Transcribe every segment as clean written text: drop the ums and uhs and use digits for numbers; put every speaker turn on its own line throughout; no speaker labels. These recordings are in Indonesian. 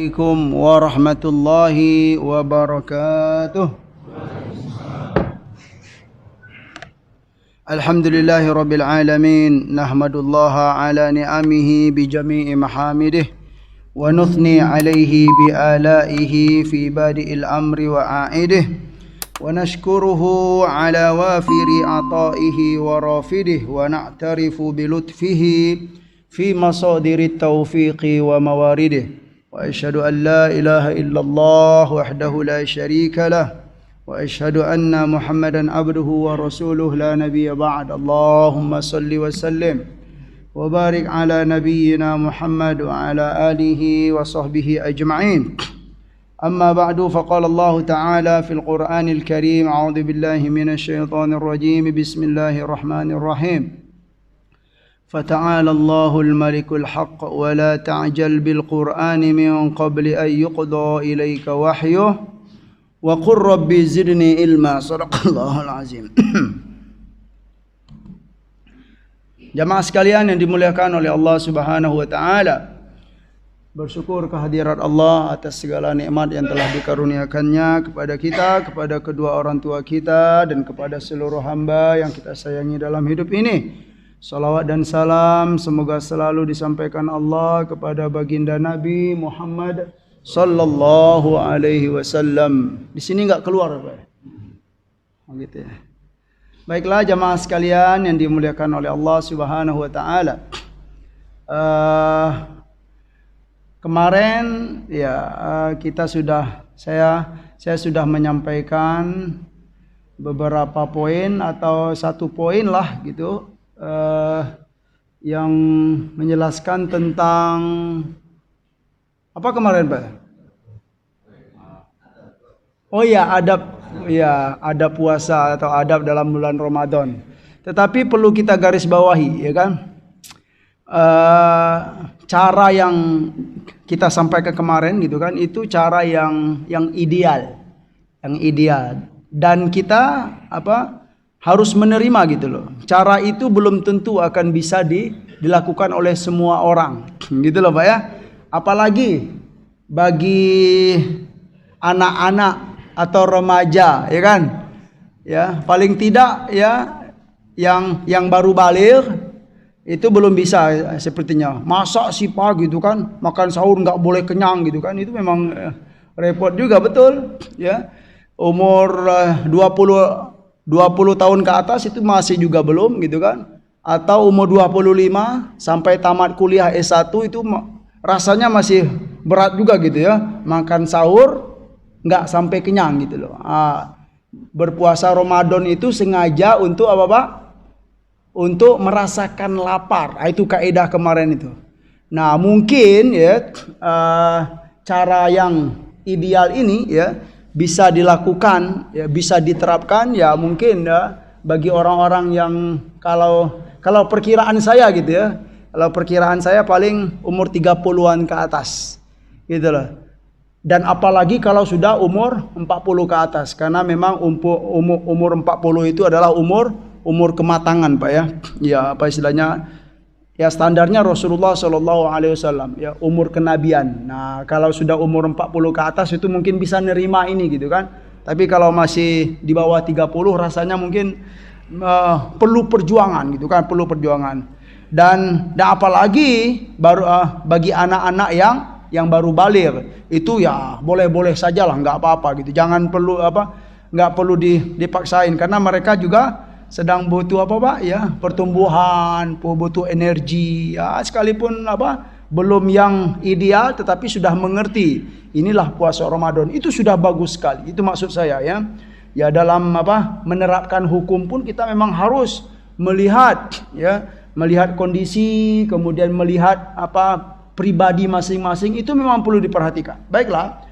Assalamualaikum warahmatullahi wabarakatuh. Alhamdulillahi rabbil alamin. Nahmadullaha ala ni'amihi bi jami'i mahamidih wa nuthni alaihi bi alaihi fi badi'il amri wa a'idih wa nashkuruhu ala wafiri ataihi wa rafidih wa na'tarifu bi lutfihi fi masadirit taufiqi wa mawaridih. وأشهد أن لا إله إلا الله وحده لا شريك له وأشهد أن محمدا عبده ورسوله لا نبي بعد اللهم صل وسلم وبارك على نبينا محمد وعلى آله وصحبه أجمعين أما بعد فقال الله تعالى في القرآن الكريم أعوذ بالله من الشيطان الرجيم بسم الله الرحمن الرحيم فتعالى الله الملك الحق ولا تعجل بالقرآن من قبل أن يقضى إليك وحيه وقل ربي زدني علما صدق الله العظيم. Jamaah sekalian yang dimuliakan oleh Allah Subhanahu wa taala, bersyukur kehadirat Allah atas segala nikmat yang telah dikaruniakannya kepada kita, kepada kedua orang tua kita dan kepada seluruh hamba yang kita sayangi dalam hidup ini. Salawat dan salam semoga selalu disampaikan Allah kepada baginda Nabi Muhammad sallallahu alaihi wasallam. Di sini enggak keluar Pak. Gitu ya. Baiklah jamaah sekalian yang dimuliakan oleh Allah Subhanahu wa taala. Kemarin ya saya sudah menyampaikan beberapa poin atau satu poin lah gitu. Yang menjelaskan tentang apa kemarin Pak? Oh ya, adab puasa atau adab dalam bulan Ramadan. Tetapi perlu kita garis bawahi, ya kan? Cara yang kita sampaikan kemarin gitu kan, itu cara yang ideal, dan kita harus menerima gitu loh. Cara itu belum tentu akan bisa dilakukan oleh semua orang. Gitu loh Pak ya. Apalagi bagi anak-anak atau remaja, ya kan? Ya, paling tidak ya yang baru baligh itu belum bisa sepertinya. Masa sih Pak gitu kan, makan sahur enggak boleh kenyang gitu kan. Itu memang repot juga betul, ya. Umur 20 tahun ke atas itu masih juga belum gitu kan. Atau umur 25 sampai tamat kuliah S1 itu rasanya masih berat juga gitu ya. Makan sahur enggak sampai kenyang gitu loh. Berpuasa Ramadan itu sengaja untuk apa Pak? Untuk merasakan lapar. Itu kaidah kemarin itu. Nah, mungkin ya cara yang ideal ini ya bisa dilakukan, ya bisa diterapkan ya mungkin ya bagi orang-orang yang kalau perkiraan saya gitu ya. Kalau perkiraan saya paling umur 30-an ke atas. Gitu loh. Dan apalagi kalau sudah umur 40 ke atas karena memang umur 40 itu adalah umur kematangan Pak ya. Ya apa istilahnya? Ya standarnya Rasulullah Shallallahu Alaihi Wasallam ya umur kenabian. Nah kalau sudah umur 40 ke atas itu mungkin bisa nerima ini gitu kan. Tapi kalau masih di bawah 30 rasanya mungkin perlu perjuangan gitu kan, perlu perjuangan. Dan apalagi bagi anak-anak yang baru baligh itu ya boleh-boleh sajalah, nggak apa-apa gitu. Jangan perlu nggak perlu dipaksain karena mereka juga sedang butuh apa Pak ya, pertumbuhan, butuh energi ya, sekalipun belum yang ideal tetapi sudah mengerti inilah puasa Ramadan, itu sudah bagus sekali. Itu maksud saya ya. Ya dalam menerapkan hukum pun kita memang harus melihat kondisi, kemudian melihat pribadi masing-masing, itu memang perlu diperhatikan. Baiklah.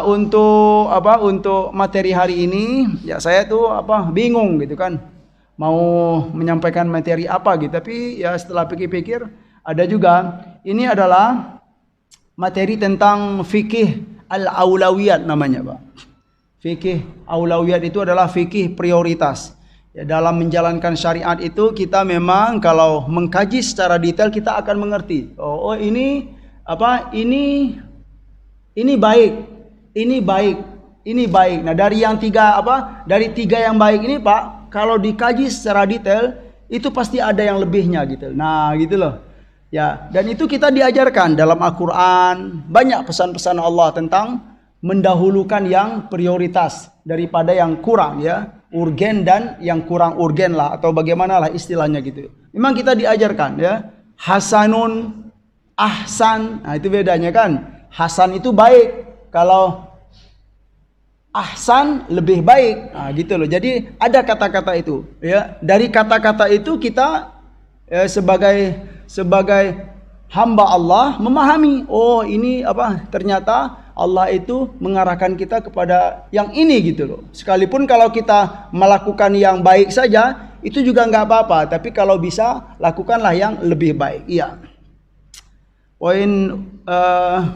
Untuk materi hari ini ya saya tuh bingung gitu kan mau menyampaikan materi apa gitu, tapi ya setelah pikir-pikir ada juga ini adalah materi tentang fikih al-aulawiyat namanya Pak. Fikih aulawiyat itu adalah fikih prioritas. Ya, dalam menjalankan syariat itu kita memang kalau mengkaji secara detail kita akan mengerti. Oh ini ini baik, ini baik, ini baik. Nah, dari yang tiga Dari tiga yang baik ini, Pak, kalau dikaji secara detail itu pasti ada yang lebihnya gitu. Nah, gitu loh. Ya, dan itu kita diajarkan dalam Al-Qur'an, banyak pesan-pesan Allah tentang mendahulukan yang prioritas daripada yang kurang, ya, urgen dan yang kurang urgen lah, atau bagaimana lah istilahnya gitu. Memang kita diajarkan, ya, hasanun, ahsan. Nah, itu bedanya kan. Hasan itu baik, kalau ahsan lebih baik. Nah, gitu loh. Jadi ada kata-kata itu, ya. Dari kata-kata itu kita sebagai hamba Allah memahami, oh ini ternyata Allah itu mengarahkan kita kepada yang ini gitu loh. Sekalipun kalau kita melakukan yang baik saja itu juga nggak apa-apa, tapi kalau bisa lakukanlah yang lebih baik. Iya. Poin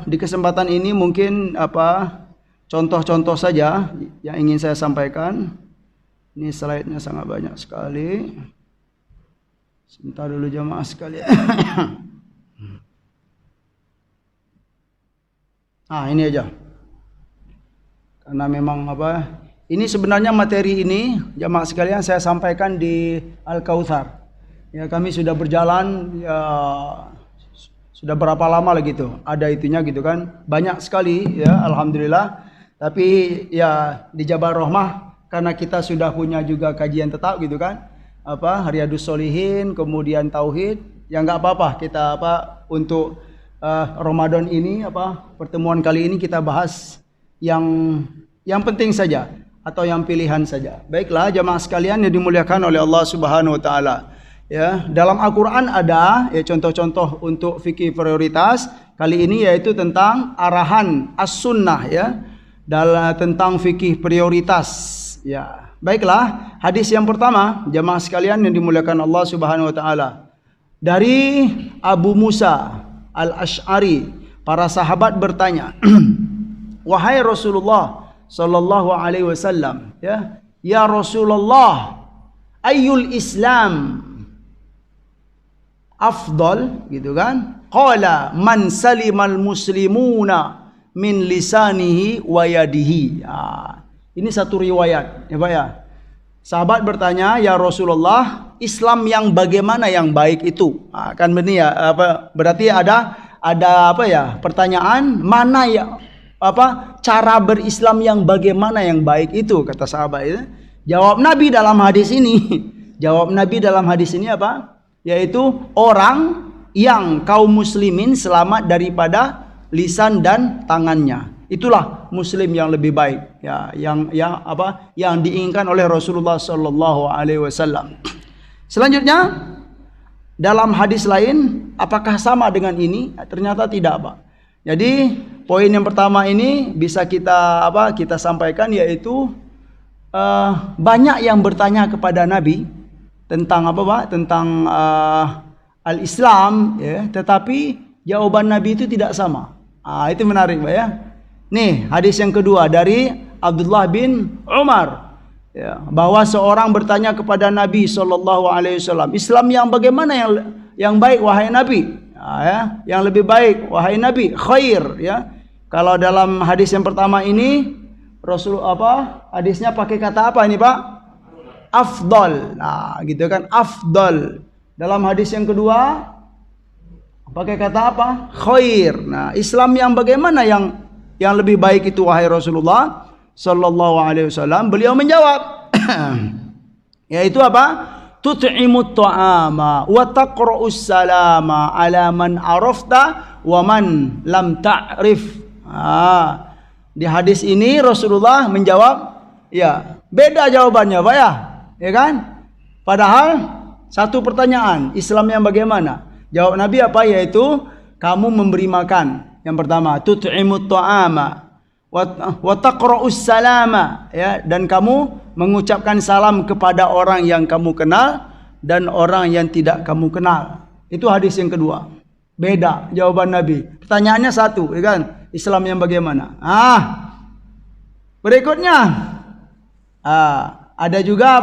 di kesempatan ini mungkin contoh-contoh saja yang ingin saya sampaikan. Ini slide-nya sangat banyak sekali. Sebentar dulu jamaah sekalian. Ini aja. Karena memang ini sebenarnya materi ini jamaah sekalian saya sampaikan di Al-Kautsar. Ya, kami sudah berjalan ya sudah berapa lama lah gitu. Ada itunya gitu kan. Banyak sekali ya, alhamdulillah. Tapi ya di Jabal Rahmah karena kita sudah punya juga kajian tetap gitu kan. Riyadus Sholihin, kemudian tauhid, ya nggak apa-apa kita untuk Ramadan ini pertemuan kali ini kita bahas yang penting saja atau yang pilihan saja. Baiklah jamaah sekalian yang dimuliakan oleh Allah Subhanahu wa taala. Ya, dalam Al-Qur'an ada ya contoh-contoh untuk fikih prioritas. Kali ini yaitu tentang arahan as-sunnah ya, tentang fikih prioritas ya. Baiklah, hadis yang pertama, jamaah sekalian yang dimuliakan Allah Subhanahu wa taala. Dari Abu Musa Al-Asy'ari, para sahabat bertanya, "Wahai Rasulullah sallallahu alaihi wasallam, ya Rasulullah, ayyul Islam afdal?" gitu kan? Qala man salimal muslimuna min lisanihi wa yadihi. Ini satu riwayat, ya Pak ya. Sahabat bertanya, "Ya Rasulullah, Islam yang bagaimana yang baik itu?" Kan benih ya, berarti ada pertanyaan, mana ya cara berislam yang bagaimana yang baik itu, kata sahabat itu. Jawab Nabi dalam hadis ini. Jawab Nabi dalam hadis ini yaitu orang yang kaum muslimin selamat daripada lisan dan tangannya. Itulah muslim yang lebih baik ya, yang diinginkan oleh Rasulullah sallallahu alaihi wasallam. Selanjutnya dalam hadis lain apakah sama dengan ini? Ternyata tidak, Pak. Jadi poin yang pertama ini bisa kita sampaikan yaitu banyak yang bertanya kepada Nabi tentang tentang al-Islam ya, tetapi jawaban Nabi itu tidak sama. Itu menarik, Pak ya. Nih, hadis yang kedua dari Abdullah bin Umar ya, bahwa seorang bertanya kepada Nabi sallallahu alaihi wasallam, "Islam yang bagaimana yang baik wahai Nabi?" Yang lebih baik wahai Nabi, khair ya. Kalau dalam hadis yang pertama ini Rasul hadisnya pakai kata apa ini, Pak? Afdal. Nah, gitu kan, afdal. Dalam hadis yang kedua pakai kata apa? Khair. Nah, Islam yang bagaimana yang lebih baik itu wahai Rasulullah sallallahu alaihi wasallam? Beliau menjawab yaitu tut'imut ta'ama wa taqra'us salama ala man arafta wa man lam ta'rif. Di hadis ini Rasulullah menjawab ya, beda jawabannya, Pak ya. Ya kan? Padahal satu pertanyaan, Islam yang bagaimana? Jawab Nabi yaitu kamu memberi makan. Yang pertama, tut'imut ta'ama wa taqra'us salama ya, dan kamu mengucapkan salam kepada orang yang kamu kenal dan orang yang tidak kamu kenal. Itu hadis yang kedua. Beda jawaban Nabi. Pertanyaannya satu, ya kan? Islam yang bagaimana? Berikutnya ada juga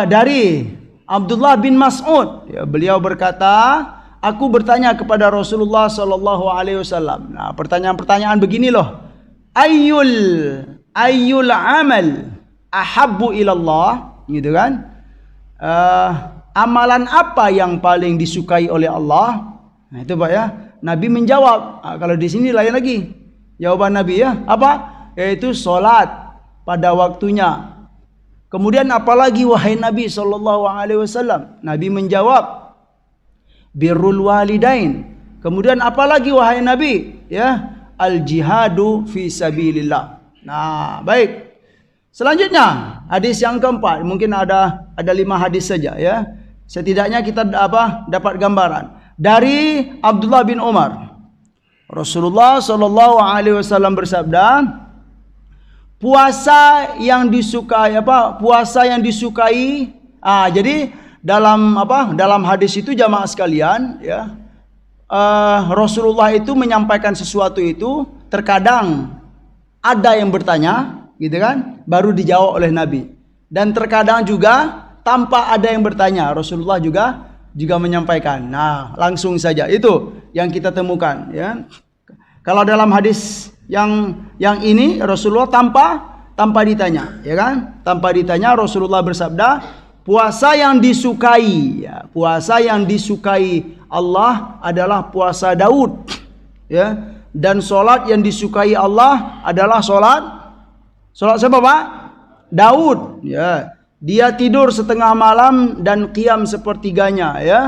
dari Abdullah bin Mas'ud ya, beliau berkata, aku bertanya kepada Rasulullah sallallahu alaihi wasallam. Nah, pertanyaan-pertanyaan begini loh. Ayyul amal ahabbu ilallah, gitu kan? Amalan apa yang paling disukai oleh Allah? Nah, itu Pak ya. Nabi menjawab. Kalau di sini lain lagi. Jawaban Nabi ya, apa? Yaitu salat pada waktunya. Kemudian apalagi wahai Nabi sallallahu alaihi wasallam? Nabi menjawab, birrul walidain. Kemudian apalagi wahai Nabi? Ya, al jihadu fi sabilillah. Nah, baik. Selanjutnya, hadis yang keempat, mungkin ada 5 hadis saja ya. Setidaknya kita dapat gambaran dari Abdullah bin Umar. Rasulullah sallallahu alaihi wasallam bersabda, puasa yang disukai Puasa yang disukai. Jadi dalam hadis itu jamaah sekalian ya, Rasulullah itu menyampaikan sesuatu itu terkadang ada yang bertanya, gitu kan, baru dijawab oleh Nabi. Dan terkadang juga tanpa ada yang bertanya, Rasulullah juga menyampaikan. Nah, langsung saja itu yang kita temukan ya. Kalau dalam hadis yang ini Rasulullah tanpa ditanya, ya kan? Tanpa ditanya Rasulullah bersabda, puasa yang disukai ya, puasa yang disukai Allah adalah puasa Daud ya. Dan solat yang disukai Allah adalah solat siapa Pak? Daud ya. Dia tidur setengah malam dan qiyam sepertiganya ya.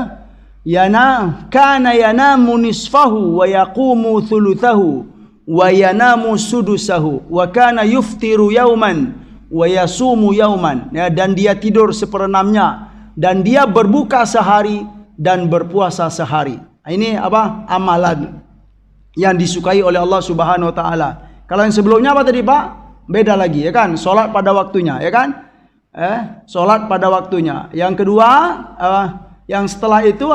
Kana yanamu nisfahu wa yaqumu thuluthahu wa yanamu sudusahu wa kana yuftiru yauman wa yasumu yauman ya. Dan dia tidur seperenamnya dan dia berbuka sehari dan berpuasa sehari. Ini amalan yang disukai oleh Allah Subhanahu wa taala. Kalau yang sebelumnya apa tadi Pak? Beda lagi ya kan? Salat pada waktunya ya kan? Salat pada waktunya. Yang kedua, yang setelah itu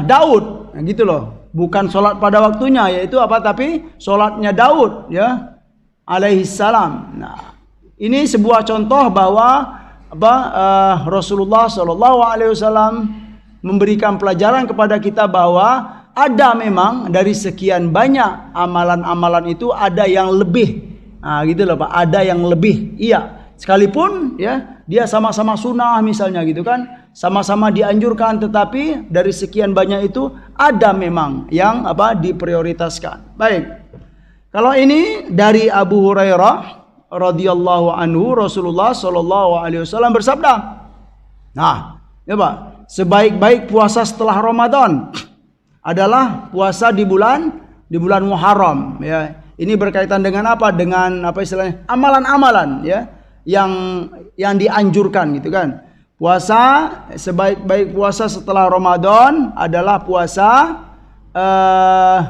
Daud, gitu loh. Bukan salat pada waktunya, yaitu tapi salatnya Daud ya, alaihi salam. Nah, ini sebuah contoh bahwa Rasulullah sallallahu alaihi wasallam memberikan pelajaran kepada kita bahwa ada memang dari sekian banyak amalan-amalan itu ada yang lebih. Gitu loh Pak, ada yang lebih. Iya. Sekalipun ya dia sama-sama sunnah misalnya gitu kan, sama-sama dianjurkan, tetapi dari sekian banyak itu ada memang yang diprioritaskan. Baik. Kalau ini dari Abu Hurairah radhiyallahu anhu, Rasulullah sallallahu alaihi wasallam bersabda. Nah, ya Pak, sebaik-baik puasa setelah Ramadan adalah puasa di bulan Muharram ya. Ini berkaitan dengan apa? Dengan istilahnya? Amalan-amalan ya. Yang dianjurkan gitu kan. Puasa, sebaik-baik puasa setelah Ramadan adalah puasa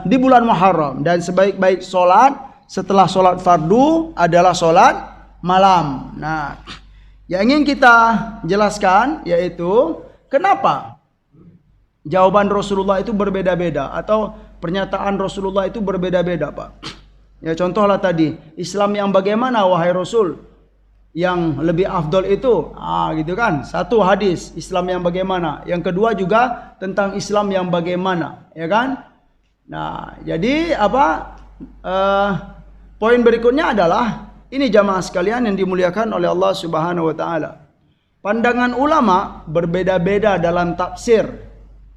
di bulan Muharram, dan sebaik-baik solat setelah solat fardu adalah solat malam. Nah, yang ingin kita jelaskan yaitu kenapa jawaban Rasulullah itu berbeda-beda atau pernyataan Rasulullah itu berbeda-beda Pak. Ya contohlah tadi, Islam yang bagaimana wahai Rasul? Yang lebih afdol itu gitu kan, satu hadis Islam yang bagaimana, yang kedua juga tentang Islam yang bagaimana ya kan. Nah jadi poin berikutnya adalah ini jamaah sekalian yang dimuliakan oleh Allah Subhanahu wa taala, pandangan ulama berbeda-beda dalam tafsir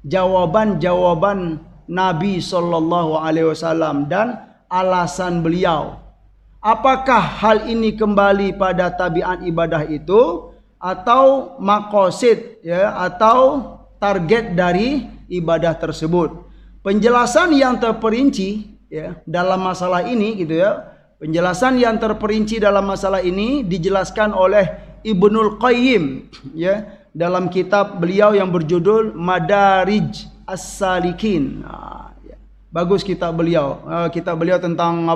jawaban-jawaban Nabi sallallahu alaihi wasallam dan alasan beliau. Apakah hal ini kembali pada tabiat ibadah itu atau maqasid ya, atau target dari ibadah tersebut? Penjelasan yang terperinci ya dalam masalah ini gitu ya. Penjelasan yang terperinci dalam masalah ini dijelaskan oleh Ibnul Qayyim ya dalam kitab beliau yang berjudul Madarij As-Salikin. Ya. Bagus kitab beliau. Kitab beliau tentang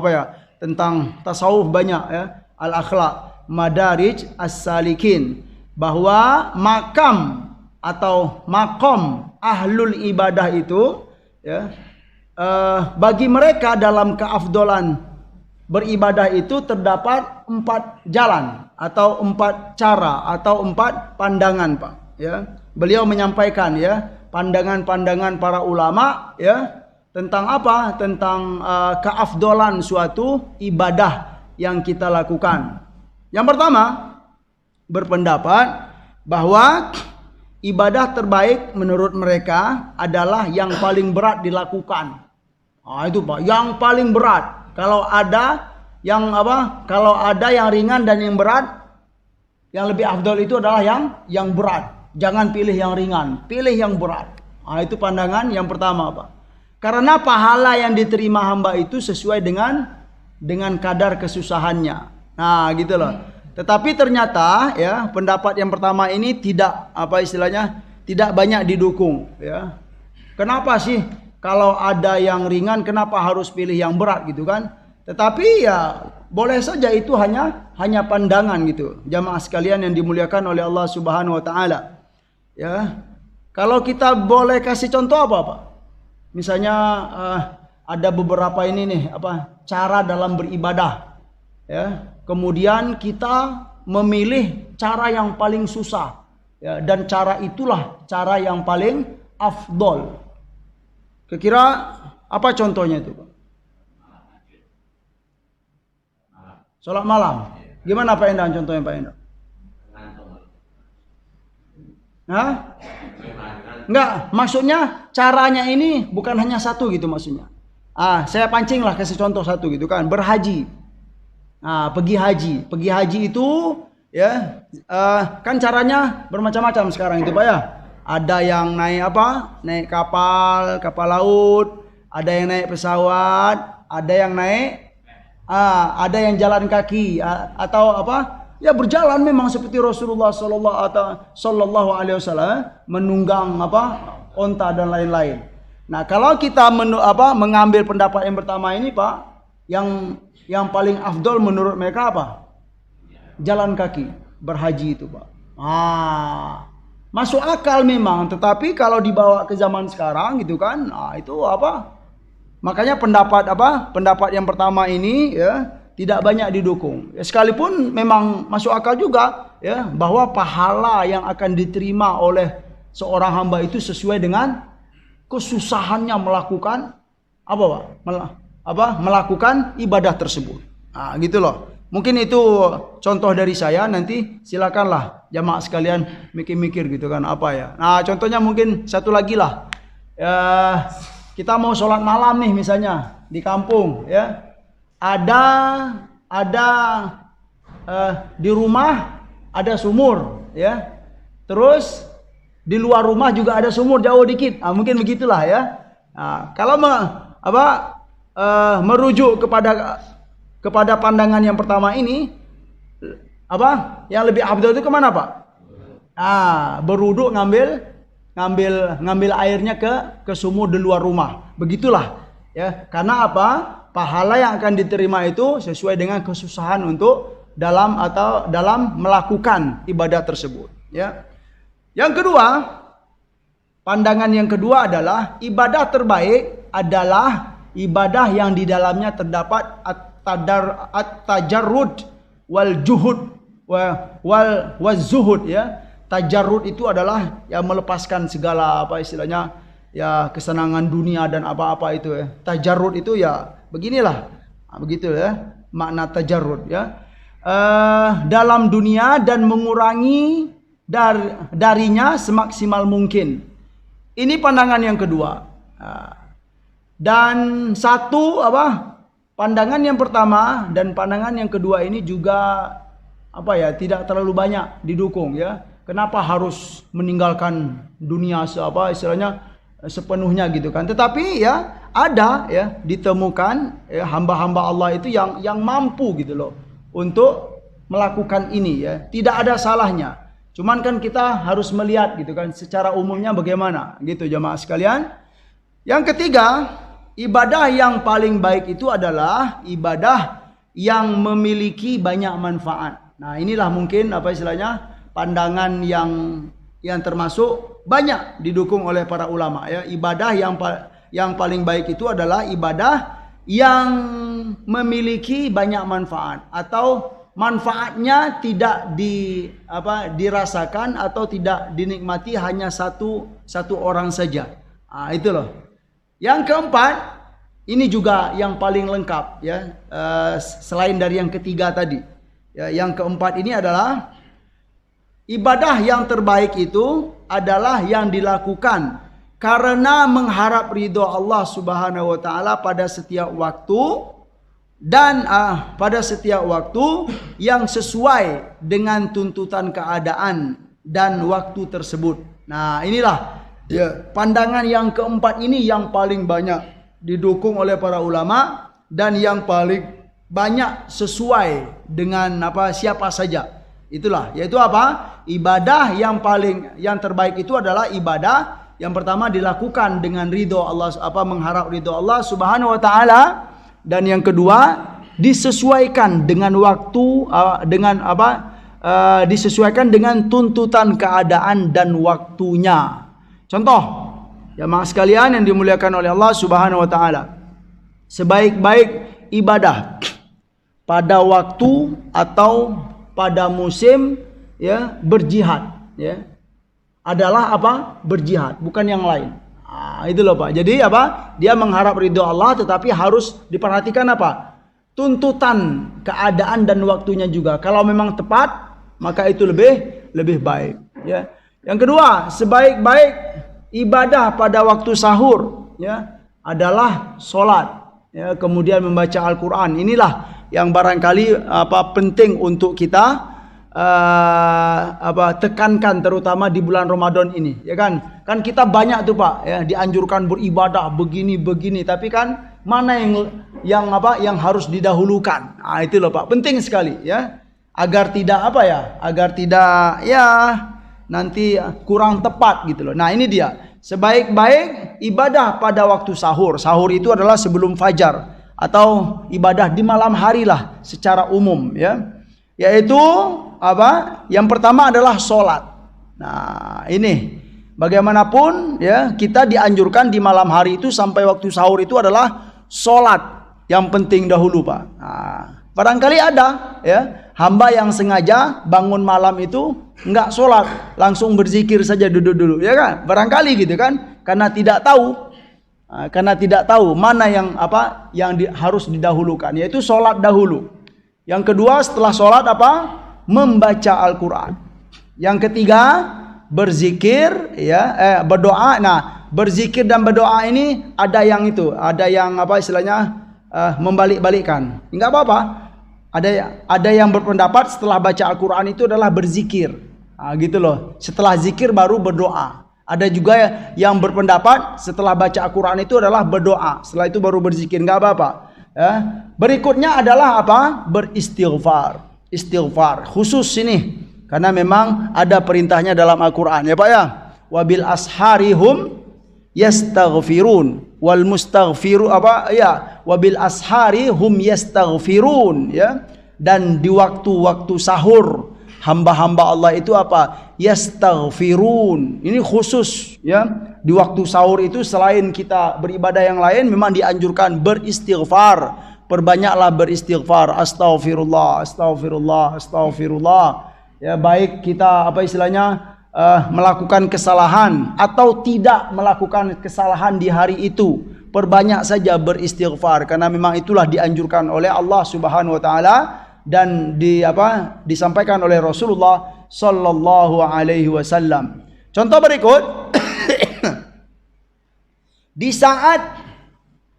tentang tasawuf banyak ya, al-akhlaq, Madarij As-Salikin, bahwa makam atau makom ahlul ibadah itu ya, bagi mereka dalam keafdolan beribadah itu terdapat 4 jalan atau 4 cara atau 4 pandangan Pak ya. Beliau menyampaikan ya pandangan-pandangan para ulama ya tentang apa? Tentang keafdolan suatu ibadah yang kita lakukan. Yang pertama, berpendapat bahwa ibadah terbaik menurut mereka adalah yang paling berat dilakukan. Itu Pak, yang paling berat. Kalau ada yang apa? Kalau ada yang ringan dan yang berat, yang lebih afdol itu adalah yang berat. Jangan pilih yang ringan, pilih yang berat. Itu pandangan yang pertama, Pak. Karena pahala yang diterima hamba itu sesuai dengan kadar kesusahannya. Nah, gitu loh. Tetapi ternyata ya pendapat yang pertama ini tidak tidak banyak didukung ya. Kenapa sih kalau ada yang ringan kenapa harus pilih yang berat gitu kan? Tetapi ya boleh saja itu hanya pandangan gitu. Jamaah sekalian yang dimuliakan oleh Allah Subhanahu wa taala. Ya. Kalau kita boleh kasih contoh apa, Pak? Misalnya ada beberapa ini nih cara dalam beribadah. Ya. Kemudian kita memilih cara yang paling susah ya, dan cara itulah cara yang paling afdol. Kira-kira apa contohnya itu, Pak? Salat malam. Gimana Pak Endang contohnya Pak Endang? Hah? Enggak, maksudnya caranya ini bukan hanya satu gitu maksudnya. Saya pancing lah kasih contoh satu gitu kan, berhaji. Pergi haji itu ya kan caranya bermacam-macam sekarang itu Pak ya. Ada yang naik naik kapal laut, ada yang naik pesawat, ada yang naik ada yang jalan kaki atau ya berjalan memang seperti Rasulullah sallallahu alaihi wasallam menunggang onta dan lain-lain. Nah, kalau kita mengambil pendapat yang pertama ini Pak, yang paling afdol menurut mereka apa? Jalan kaki, berhaji itu Pak. Masuk akal memang, tetapi kalau dibawa ke zaman sekarang gitu kan, itu makanya pendapat yang pertama ini ya tidak banyak didukung. Ya, sekalipun memang masuk akal juga ya bahwa pahala yang akan diterima oleh seorang hamba itu sesuai dengan kesusahannya melakukan melakukan ibadah tersebut. Gitu loh. Mungkin itu contoh dari saya, nanti silakanlah jamaah sekalian mikir-mikir gitu kan ya. Nah, contohnya mungkin satu lagi lah. Kita mau sholat malam nih misalnya di kampung ya. Ada di rumah ada sumur ya. Terus di luar rumah juga ada sumur jauh dikit. Mungkin begitulah ya. Kalau merujuk kepada pandangan yang pertama ini, yang lebih afdal itu kemana Pak? Berwudu ngambil airnya ke sumur di luar rumah. Begitulah ya. Karena pahala yang akan diterima itu sesuai dengan kesusahan untuk dalam melakukan ibadah tersebut ya. Yang kedua, pandangan yang kedua adalah ibadah terbaik adalah ibadah yang di dalamnya terdapat at-tajarrud wal juhud wal zuhud ya. Tajarrud itu adalah yang melepaskan segala ya kesenangan dunia dan apa-apa itu ya. Tajarrud itu ya beginilah. Begitu ya makna tajarrud ya. Dalam dunia dan mengurangi darinya semaksimal mungkin. Ini pandangan yang kedua. Dan pandangan yang pertama dan pandangan yang kedua ini juga tidak terlalu banyak didukung ya. Kenapa harus meninggalkan dunia sepenuhnya gitu kan? Tetapi ya ada ya ditemukan ya, hamba-hamba Allah itu yang mampu gitu loh untuk melakukan ini ya. Tidak ada salahnya. Cuman kan kita harus melihat gitu kan secara umumnya bagaimana gitu jamaah sekalian. Yang ketiga, ibadah yang paling baik itu adalah ibadah yang memiliki banyak manfaat. Nah, inilah mungkin pandangan yang termasuk banyak didukung oleh para ulama ya. Ibadah yang paling baik itu adalah ibadah yang memiliki banyak manfaat atau manfaatnya tidak dirasakan atau tidak dinikmati hanya satu orang saja. Itu loh. Yang keempat, ini juga yang paling lengkap ya, selain dari yang ketiga tadi. Ya, yang keempat ini adalah ibadah yang terbaik itu adalah yang dilakukan karena mengharap ridho Allah Subhanahu wa taala pada setiap waktu dan pada setiap waktu yang sesuai dengan tuntutan keadaan dan waktu tersebut. Nah, inilah ya, pandangan yang keempat ini yang paling banyak didukung oleh para ulama dan yang paling banyak sesuai dengan siapa saja. Itulah, yaitu ibadah yang terbaik itu adalah ibadah yang pertama dilakukan dengan ridho Allah, mengharap ridho Allah Subhanahu wa taala, dan yang kedua disesuaikan dengan waktu, disesuaikan dengan tuntutan keadaan dan waktunya. Contoh, jamaah sekalian yang dimuliakan oleh Allah Subhanahu wa taala, sebaik-baik ibadah pada waktu atau pada musim ya berjihad ya adalah berjihad, bukan yang lain. Itu loh Pak. Jadi dia mengharap ridho Allah, tetapi harus diperhatikan tuntutan keadaan dan waktunya juga. Kalau memang tepat, maka itu lebih baik ya. Yang kedua, sebaik-baik ibadah pada waktu sahur ya adalah sholat ya, kemudian membaca Al-Quran. Inilah yang barangkali penting untuk kita tekankan, terutama di bulan Ramadan ini ya kan. Kan kita banyak tuh Pak ya dianjurkan beribadah begini, tapi kan mana yang harus didahulukan. Itu loh Pak, penting sekali ya, agar tidak agar tidak nanti kurang tepat gitu loh. Nah, ini dia sebaik-baik ibadah pada waktu sahur. Sahur itu adalah sebelum fajar atau ibadah di malam hari lah secara umum ya. Yaitu yang pertama adalah sholat. Nah, ini bagaimanapun ya, kita dianjurkan di malam hari itu sampai waktu sahur itu adalah sholat yang penting dahulu Pak. Nah, barangkali ada ya hamba yang sengaja bangun malam itu enggak sholat, langsung berzikir saja dulu ya kan. Barangkali gitu kan, karena tidak tahu mana yang harus didahulukan, yaitu sholat dahulu. Yang kedua setelah sholat membaca Al-Quran. Yang ketiga berzikir ya, berdoa. Nah, berzikir dan berdoa ini ada yang istilahnya membalik-balikkan. Enggak apa-apa. Ada yang berpendapat setelah baca Al-Quran itu adalah berzikir. Gitu loh. Setelah zikir baru berdoa. Ada juga yang berpendapat setelah baca Al-Quran itu adalah berdoa, setelah itu baru berzikir. Enggak apa-apa ya. Berikutnya adalah beristighfar. Istighfar khusus ini karena memang ada perintahnya dalam Al-Quran ya Pak ya. Wabil asharihum yastaghfirun wal mustaghfiru wabil asharihum yastaghfirun ya. Dan di waktu-waktu sahur hamba-hamba Allah itu yastaghfirun. Ini khusus ya. Di waktu sahur itu selain kita beribadah yang lain, memang dianjurkan beristighfar. Perbanyaklah beristighfar. Astaghfirullah, astaghfirullah, astaghfirullah. Ya, baik kita melakukan kesalahan atau tidak melakukan kesalahan di hari itu, perbanyak saja beristighfar, karena memang itulah dianjurkan oleh Allah Subhanahu wa taala dan disampaikan oleh Rasulullah sallallahu alaihi wasallam. Contoh berikut. Di saat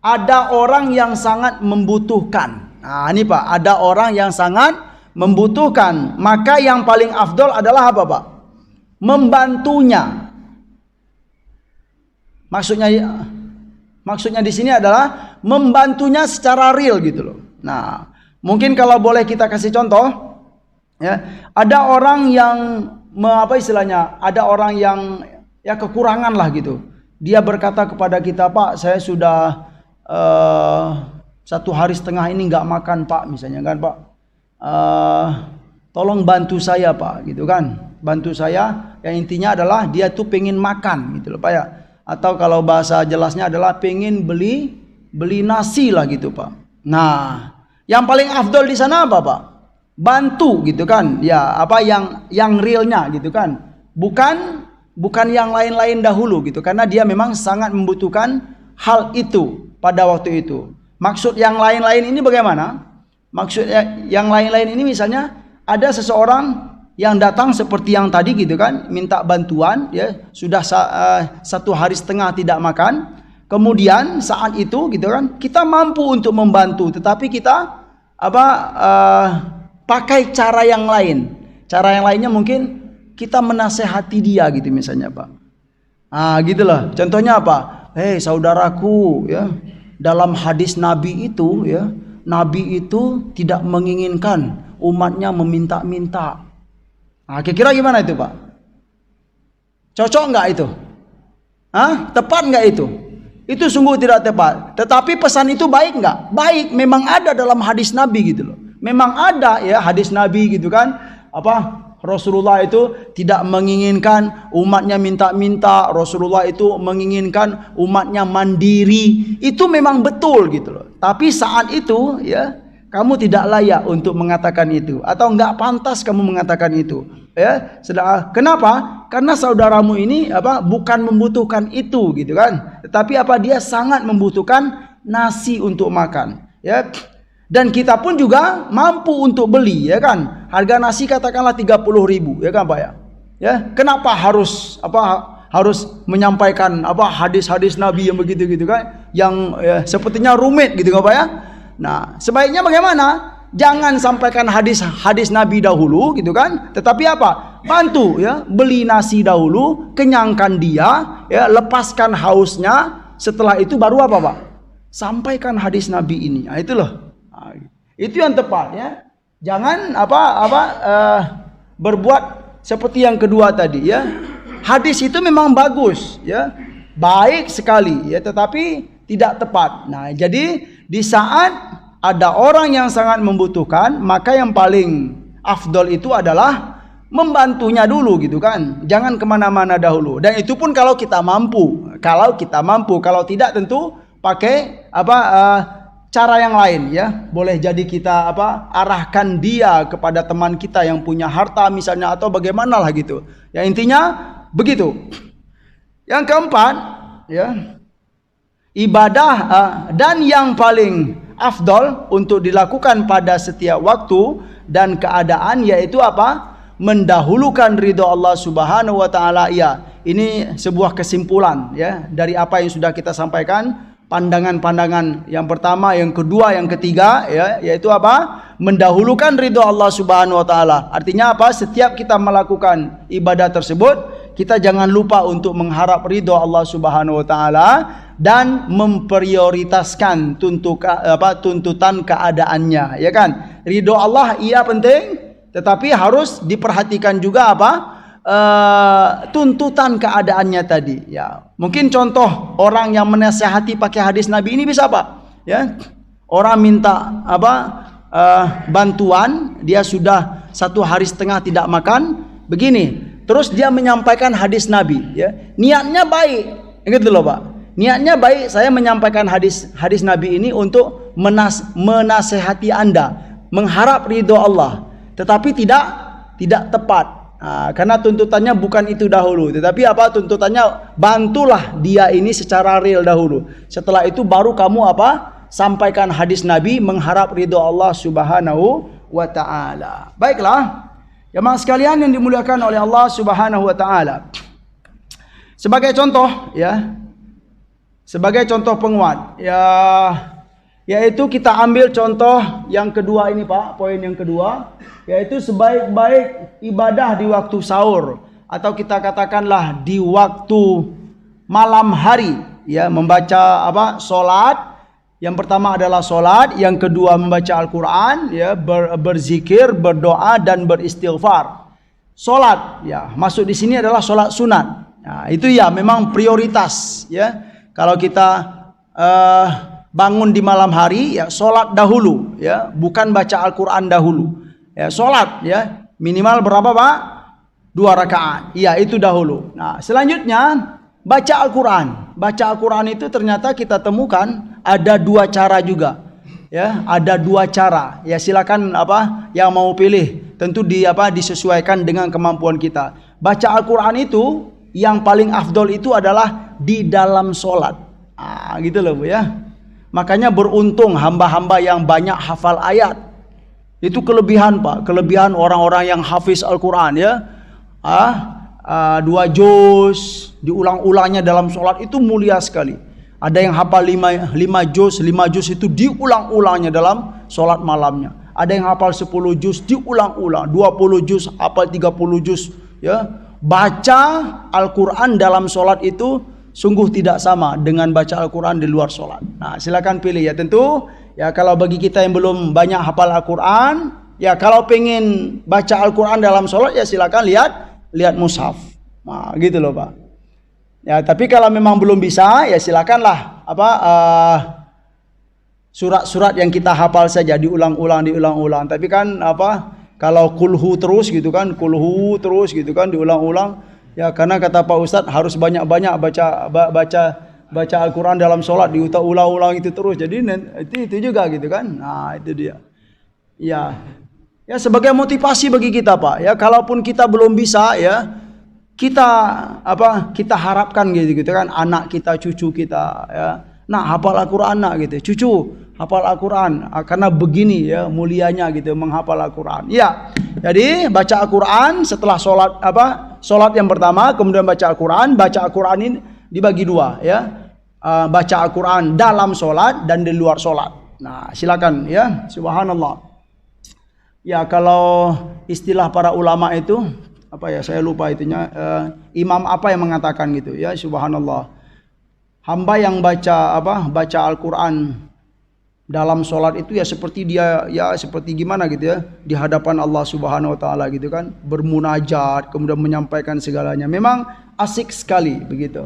ada orang yang sangat membutuhkan. Nah, ini Pak, ada orang yang sangat membutuhkan, maka yang paling afdol adalah apa Pak? Membantunya. Maksudnya di sini adalah membantunya secara real gitu loh. Nah, mungkin kalau boleh kita kasih contoh ya, ada orang yang ada orang yang kekurangan lah gitu. Dia berkata kepada kita, Pak, saya sudah 1,5 hari ini nggak makan Pak, misalnya kan Pak, tolong bantu saya Pak, gitu kan, bantu saya. Yang intinya adalah dia tuh pengen makan gitu loh Pak ya, atau kalau bahasa jelasnya adalah pengen beli nasi lah gitu Pak. Nah, yang paling afdol di sana apa Pak? bantu gitu kan, ya apa yang realnya gitu kan, bukan yang lain-lain dahulu gitu, karena dia memang sangat membutuhkan hal itu pada waktu itu. Maksud yang lain-lain ini bagaimana? Maksudnya yang lain-lain ini misalnya ada seseorang yang datang seperti yang tadi gitu kan, minta bantuan, ya sudah 1,5 hari tidak makan. Kemudian saat itu gitu kan, kita mampu untuk membantu, tetapi kita pakai cara yang lain. Cara yang lainnya mungkin kita menasehati dia gitu misalnya, Pak. Gitulah. Contohnya apa? Hei saudaraku, ya, dalam hadis Nabi itu, ya, Nabi itu tidak menginginkan umatnya meminta-minta. Kira-kira gimana itu, Pak? Cocok nggak itu? Tepat nggak itu? Itu sungguh tidak tepat. Tetapi pesan itu baik nggak? Baik, memang ada dalam hadis Nabi gitu loh. Memang ada ya hadis Nabi gitu kan. Rasulullah itu tidak menginginkan umatnya minta-minta. Rasulullah itu menginginkan umatnya mandiri. Itu memang betul gitu loh. Tapi saat itu ya, kamu tidak layak untuk mengatakan itu, atau enggak pantas kamu mengatakan itu, ya. Kenapa? Karena saudaramu ini bukan membutuhkan itu gitu kan, tetapi dia sangat membutuhkan nasi untuk makan, ya. Dan kita pun juga mampu untuk beli, ya kan. Harga nasi katakanlah 30.000, ya kan, Pak ya. Ya, kenapa harus menyampaikan hadis-hadis Nabi yang begitu gitu kan, yang sepertinya rumit gitu kan, Pak ya. Nah, sebaiknya bagaimana? Jangan sampaikan hadis Nabi dahulu gitu kan, tetapi bantu ya, beli nasi dahulu, kenyangkan dia, ya, lepaskan hausnya. Setelah itu baru Pak? Sampaikan hadis Nabi ini. Itu loh. Itu yang tepat ya. Jangan berbuat seperti yang kedua tadi ya. Hadis itu memang bagus ya, baik sekali ya, tetapi tidak tepat. Nah, jadi di saat ada orang yang sangat membutuhkan, maka yang paling afdol itu adalah membantunya dulu gitu kan. Jangan kemana-mana dahulu. Dan itu pun kalau kita mampu. Kalau tidak tentu pakai cara yang lain ya. Boleh jadi kita arahkan dia kepada teman kita yang punya harta misalnya, atau bagaimana lah gitu. Ya intinya begitu. Yang keempat ya, ibadah dan yang paling afdol untuk dilakukan pada setiap waktu dan keadaan, yaitu mendahulukan ridho Allah Subhanahu wa taala. Ya, ini sebuah kesimpulan ya dari apa yang sudah kita sampaikan, pandangan-pandangan yang pertama, yang kedua, yang ketiga ya, yaitu mendahulukan ridho Allah Subhanahu wa taala. Artinya setiap kita melakukan ibadah tersebut, kita jangan lupa untuk mengharap ridho Allah Subhanahu wa taala dan memprioritaskan tuntutan keadaannya, ya kan? Ridho Allah iya penting, tetapi harus diperhatikan juga tuntutan keadaannya tadi. Ya, mungkin contoh orang yang menasehati pakai hadis Nabi ini bisa ya, orang minta bantuan, dia sudah 1,5 hari tidak makan, begini. Terus dia menyampaikan hadis Nabi, ya. Niatnya baik, gitu loh, Pak. Niatnya baik, saya menyampaikan hadis Nabi ini untuk menasehati Anda, mengharap ridho Allah. Tetapi tidak tepat. Karena tuntutannya bukan itu dahulu, tetapi tuntutannya bantulah dia ini secara real dahulu. Setelah itu baru kamu sampaikan hadis Nabi, mengharap ridho Allah Subhanahu wa taala. Baiklah. Jemaah sekalian yang dimuliakan oleh Allah Subhanahu wa taala. Sebagai contoh ya, sebagai contoh penguat ya, yaitu kita ambil contoh yang kedua ini, Pak, poin yang kedua, yaitu sebaik-baik ibadah di waktu sahur, atau kita katakanlah di waktu malam hari ya, membaca salat. Yang pertama adalah solat, yang kedua membaca Al-Quran, ya, berzikir, berdoa dan beristighfar. Solat, ya, masuk di sini adalah solat sunat. Nah, itu ya memang prioritas, ya. Kalau kita bangun di malam hari, ya solat dahulu, ya, bukan baca Al-Quran dahulu. Ya, solat, ya, minimal berapa, Pak? 2 rakaat. Ya, itu dahulu. Nah, selanjutnya baca Al-Quran. Baca Al-Quran itu ternyata kita temukan ada 2 cara juga. ya ada dua cara. Ya silakan yang mau pilih. Tentu disesuaikan dengan kemampuan kita. Baca Al-Quran itu yang paling afdol itu adalah di dalam sholat. Gitu loh Bu ya. Makanya beruntung hamba-hamba yang banyak hafal ayat. Itu kelebihan Pak. Kelebihan orang-orang yang hafiz Al-Quran ya. 2 juz diulang-ulangnya dalam sholat itu mulia sekali. Ada yang hafal 5 juz itu diulang-ulangnya dalam sholat malamnya. Ada yang hafal 10 juz diulang-ulang, 20 juz, hafal 30 juz ya. Baca Al-Quran dalam sholat itu sungguh tidak sama dengan baca Al-Quran di luar sholat. Nah silakan pilih ya. Tentu ya kalau bagi kita yang belum banyak hafal Al-Quran, ya kalau pengen baca Al-Quran dalam sholat ya silakan lihat mushaf. Nah, gitu loh Pak. Ya, tapi kalau memang belum bisa ya silakanlah surat-surat yang kita hafal saja diulang-ulang. Tapi kan kalau kulhu terus gitu kan, diulang-ulang ya karena kata Pak Ustadz harus banyak-banyak baca Al-Quran dalam sholat, diulang-ulang itu terus. Jadi itu juga gitu kan. Nah, itu dia. Ya sebagai motivasi bagi kita Pak ya, kalaupun kita belum bisa ya kita harapkan gitu kan anak kita, cucu kita ya, hafal Al-Quran gitu, cucu hafal Al-Quran karena begini ya mulianya gitu menghafal Al-Quran. Ya jadi baca Al-Quran setelah sholat yang pertama, kemudian baca Al-Quran. Baca Al-Quran ini dibagi dua ya, baca Al-Quran dalam sholat dan di luar sholat. Nah silakan ya, subhanallah. Ya kalau istilah para ulama itu saya lupa itunya, imam yang mengatakan gitu ya, subhanallah. Hamba yang baca Al-Quran dalam sholat itu ya seperti seperti gimana gitu ya di hadapan Allah Subhanahu wa taala gitu kan, bermunajat kemudian menyampaikan segalanya. Memang asik sekali begitu.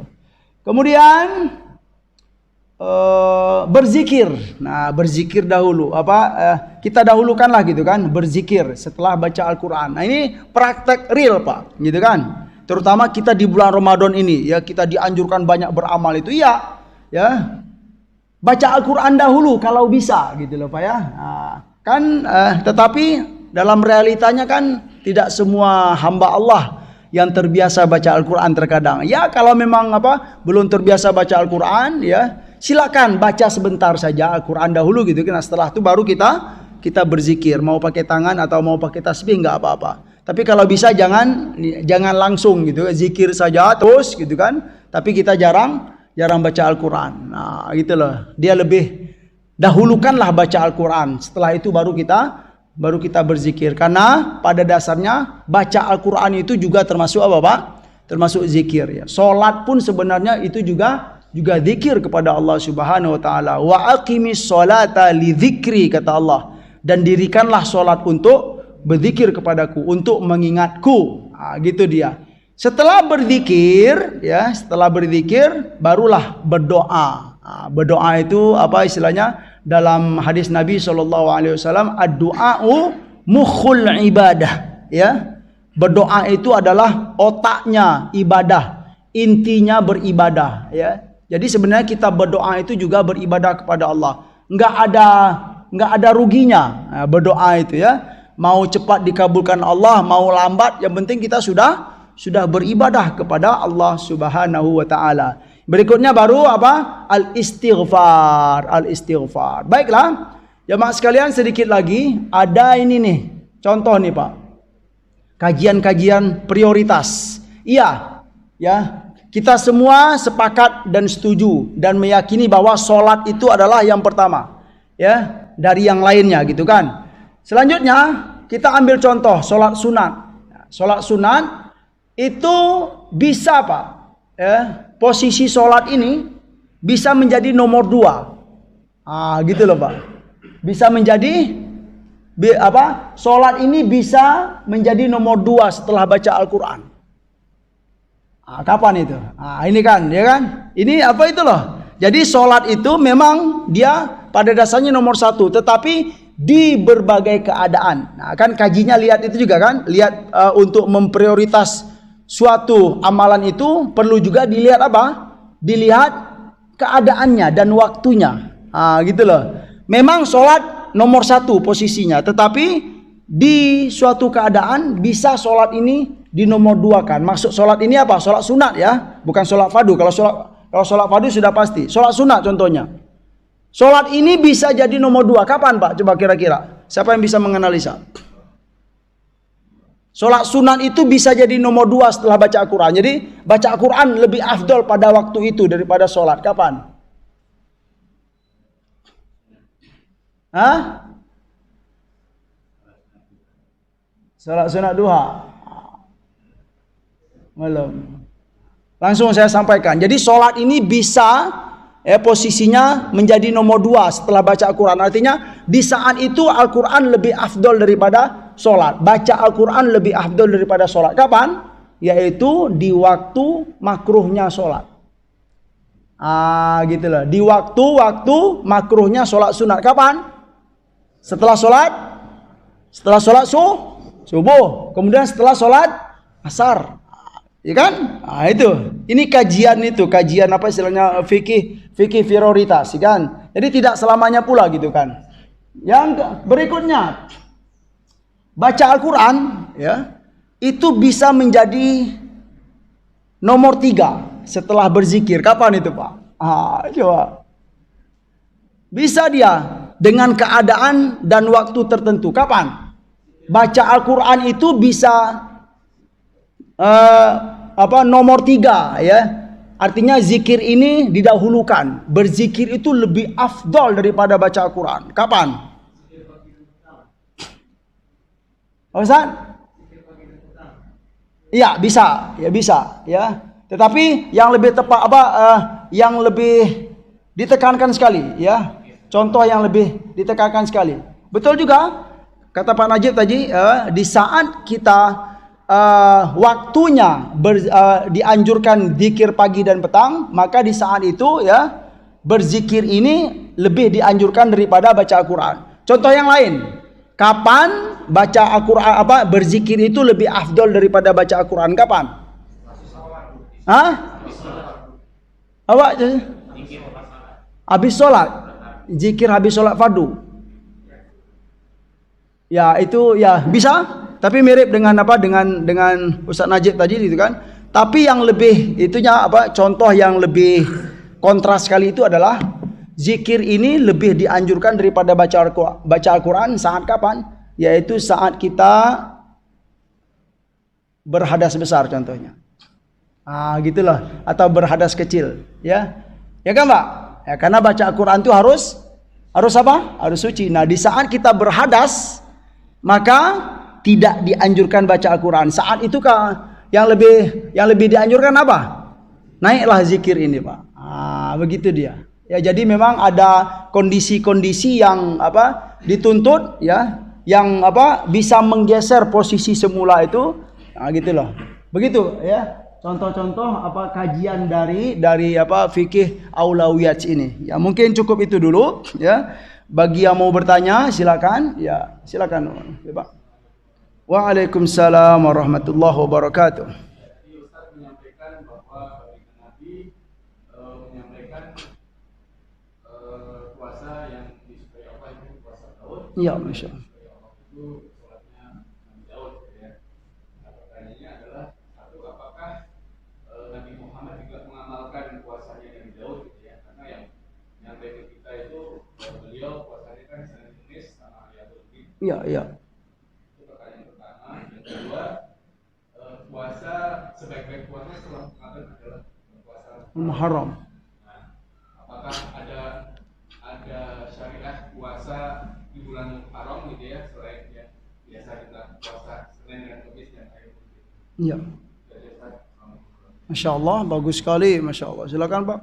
Kemudian berzikir. Nah, berzikir dahulu. Kita dahulukanlah gitu kan, berzikir setelah baca Al-Quran. Nah, ini praktek real Pak, gitu kan. Terutama kita di bulan Ramadan ini, ya kita dianjurkan banyak beramal itu ya. Baca Al-Quran dahulu kalau bisa, gitu loh Pak ya. Tetapi dalam realitanya kan tidak semua hamba Allah yang terbiasa baca Al-Quran terkadang. Ya kalau memang belum terbiasa baca Al-Quran ya, silakan baca sebentar saja Al-Quran dahulu gitu kan. Setelah itu baru kita berzikir, mau pakai tangan atau mau pakai tasbih nggak apa-apa. Tapi kalau bisa jangan langsung gitu, zikir saja terus gitu kan. Tapi kita jarang baca Al-Quran. Nah gitu loh. Dia lebih dahulukanlah baca Al-Quran. Setelah itu baru kita berzikir. Karena pada dasarnya baca Al-Quran itu juga termasuk Pak? Termasuk zikir ya. Salat pun sebenarnya itu juga zikir kepada Allah Subhanahu wa taala. Wa aqimis sholata li dzikri, kata Allah. Dan dirikanlah salat untuk berzikir kepadaku, untuk mengingatku. Gitu dia. Setelah berzikir barulah berdoa. Berdoa itu istilahnya dalam hadis Nabi SAW, ad-du'a'u mukhul ibadah ya. Berdoa itu adalah otaknya ibadah, intinya beribadah ya. Jadi sebenarnya kita berdoa itu juga beribadah kepada Allah. Enggak ada ruginya berdoa itu ya. Mau cepat dikabulkan Allah, mau lambat, yang penting kita sudah beribadah kepada Allah Subhanahu wa taala. Berikutnya baru Al-istighfar. Baiklah, jemaah sekalian, sedikit lagi ada ini nih. Contoh nih Pak. Kajian-kajian prioritas. Iya, ya. Kita semua sepakat dan setuju dan meyakini bahwa sholat itu adalah yang pertama, ya, dari yang lainnya gitu kan. Selanjutnya kita ambil contoh sholat sunat. Sholat sunat itu bisa Pak, ya, posisi sholat ini bisa menjadi nomor 2. Gitu loh Pak. Bisa menjadi sholat ini bisa menjadi nomor 2 setelah baca Al-Quran. Kapan itu? Ini kan, ya kan? Ini itu loh. Jadi sholat itu memang dia pada dasarnya nomor 1, tetapi di berbagai keadaan. Nah, kan kajinya lihat itu juga kan? Lihat untuk memprioritas suatu amalan itu perlu juga dilihat Dilihat keadaannya dan waktunya. Gitu loh. memang sholat nomor satu posisinya, tetapi di suatu keadaan bisa sholat ini di nomor dua kan. Maksud sholat ini apa? Sholat sunat ya, bukan sholat fardu. Kalau sholat fardu sudah pasti. Sholat sunat contohnya. Sholat ini bisa jadi nomor dua. Kapan Pak? Coba kira-kira. Siapa yang bisa menganalisa? Sholat sunat itu bisa jadi nomor dua setelah baca Al-Quran. Jadi baca Al-Quran lebih afdol pada waktu itu daripada sholat. Kapan? Hah? Sholat sunat duha. Malam. Langsung saya sampaikan. Jadi sholat ini bisa posisinya menjadi nomor dua setelah baca Al-Quran. Artinya di saat itu Al-Quran lebih afdol daripada sholat. Baca Al-Quran lebih afdol daripada sholat. Kapan? Yaitu di waktu makruhnya sholat. Gitulah. Di waktu makruhnya sholat sunat. Kapan? Setelah sholat subuh. Kemudian setelah sholat asar. Ya kan? Itu. Ini kajian apa istilahnya fikih prioritas, ya kan? Jadi tidak selamanya pula gitu kan. Yang berikutnya, baca Al-Quran ya, itu bisa menjadi nomor 3 setelah berzikir. Kapan itu Pak? Coba. Bisa dia dengan keadaan dan waktu tertentu. Kapan? Baca Al-Quran itu bisa nomor 3 ya. Artinya zikir ini didahulukan. Berzikir itu lebih afdol daripada baca Al-Quran. Kapan? Ustaz? Iya, bisa. Ya bisa ya. Tetapi yang lebih tepat yang lebih ditekankan sekali ya. Contoh yang lebih ditekankan sekali. Betul juga kata Pak Najib tadi, di saat kita waktunya dianjurkan zikir pagi dan petang, maka di saat itu ya berzikir ini lebih dianjurkan daripada baca Al-Quran. Contoh yang lain, kapan baca Al-Quran berzikir itu lebih afdol daripada baca Al-Quran? Kapan? Habis sholat. Zikir habis sholat fardu. Ya itu ya bisa. Tapi mirip dengan dengan Ustaz Najib tadi gitu kan. Tapi yang lebih contoh yang lebih kontras sekali itu adalah zikir ini lebih dianjurkan daripada baca Al-Quran saat kapan? Yaitu saat kita berhadas besar contohnya. Gitulah, atau berhadas kecil ya. Ya kan Pak? Ya, karena baca Al-Quran itu harus apa? Harus suci. Nah, di saat kita berhadas maka tidak dianjurkan baca Al-Quran. Saat itu yang lebih dianjurkan apa? Naiklah zikir ini Pak. Begitu dia. Ya, jadi memang ada kondisi-kondisi yang dituntut ya, yang bisa menggeser posisi semula itu. Gitulah. Begitu ya. Contoh-contoh kajian dari fikih aulawiyat ini. Ya, mungkin cukup itu dulu ya. Bagi yang mau bertanya silakan. Ya, silakan ya, Pak. Waalaikumsalam warahmatullahi wabarakatuh.
Jadi Ustaz menyampaikan bahwa bagi Nabi menyampaikan puasa yang disukai Allah itu puasa Daud.
Iya, Masya Allah.
Itu sholatnya Nabi Daud ya. Nah, pertanyaannya adalah satu, apakah Nabi Muhammad juga mengamalkan puasanya Nabi Daud gitu ya? Karena yang nyampe ke kita itu beliau puasanya kan Senin Kamis sama Riyadul Fitri.
Iya.
Kedua, puasa sebaik-baik puasa setelah Ramadan adalah puasa
Muharram.
Nah, apakah ada syariat puasa di bulan Muharram gitu ya, selain yang biasa kita puasa Senin dan Kamis dan Akhir Pekan?
Iya. Masya Allah, bagus sekali, Masya Allah. Silakan Pak.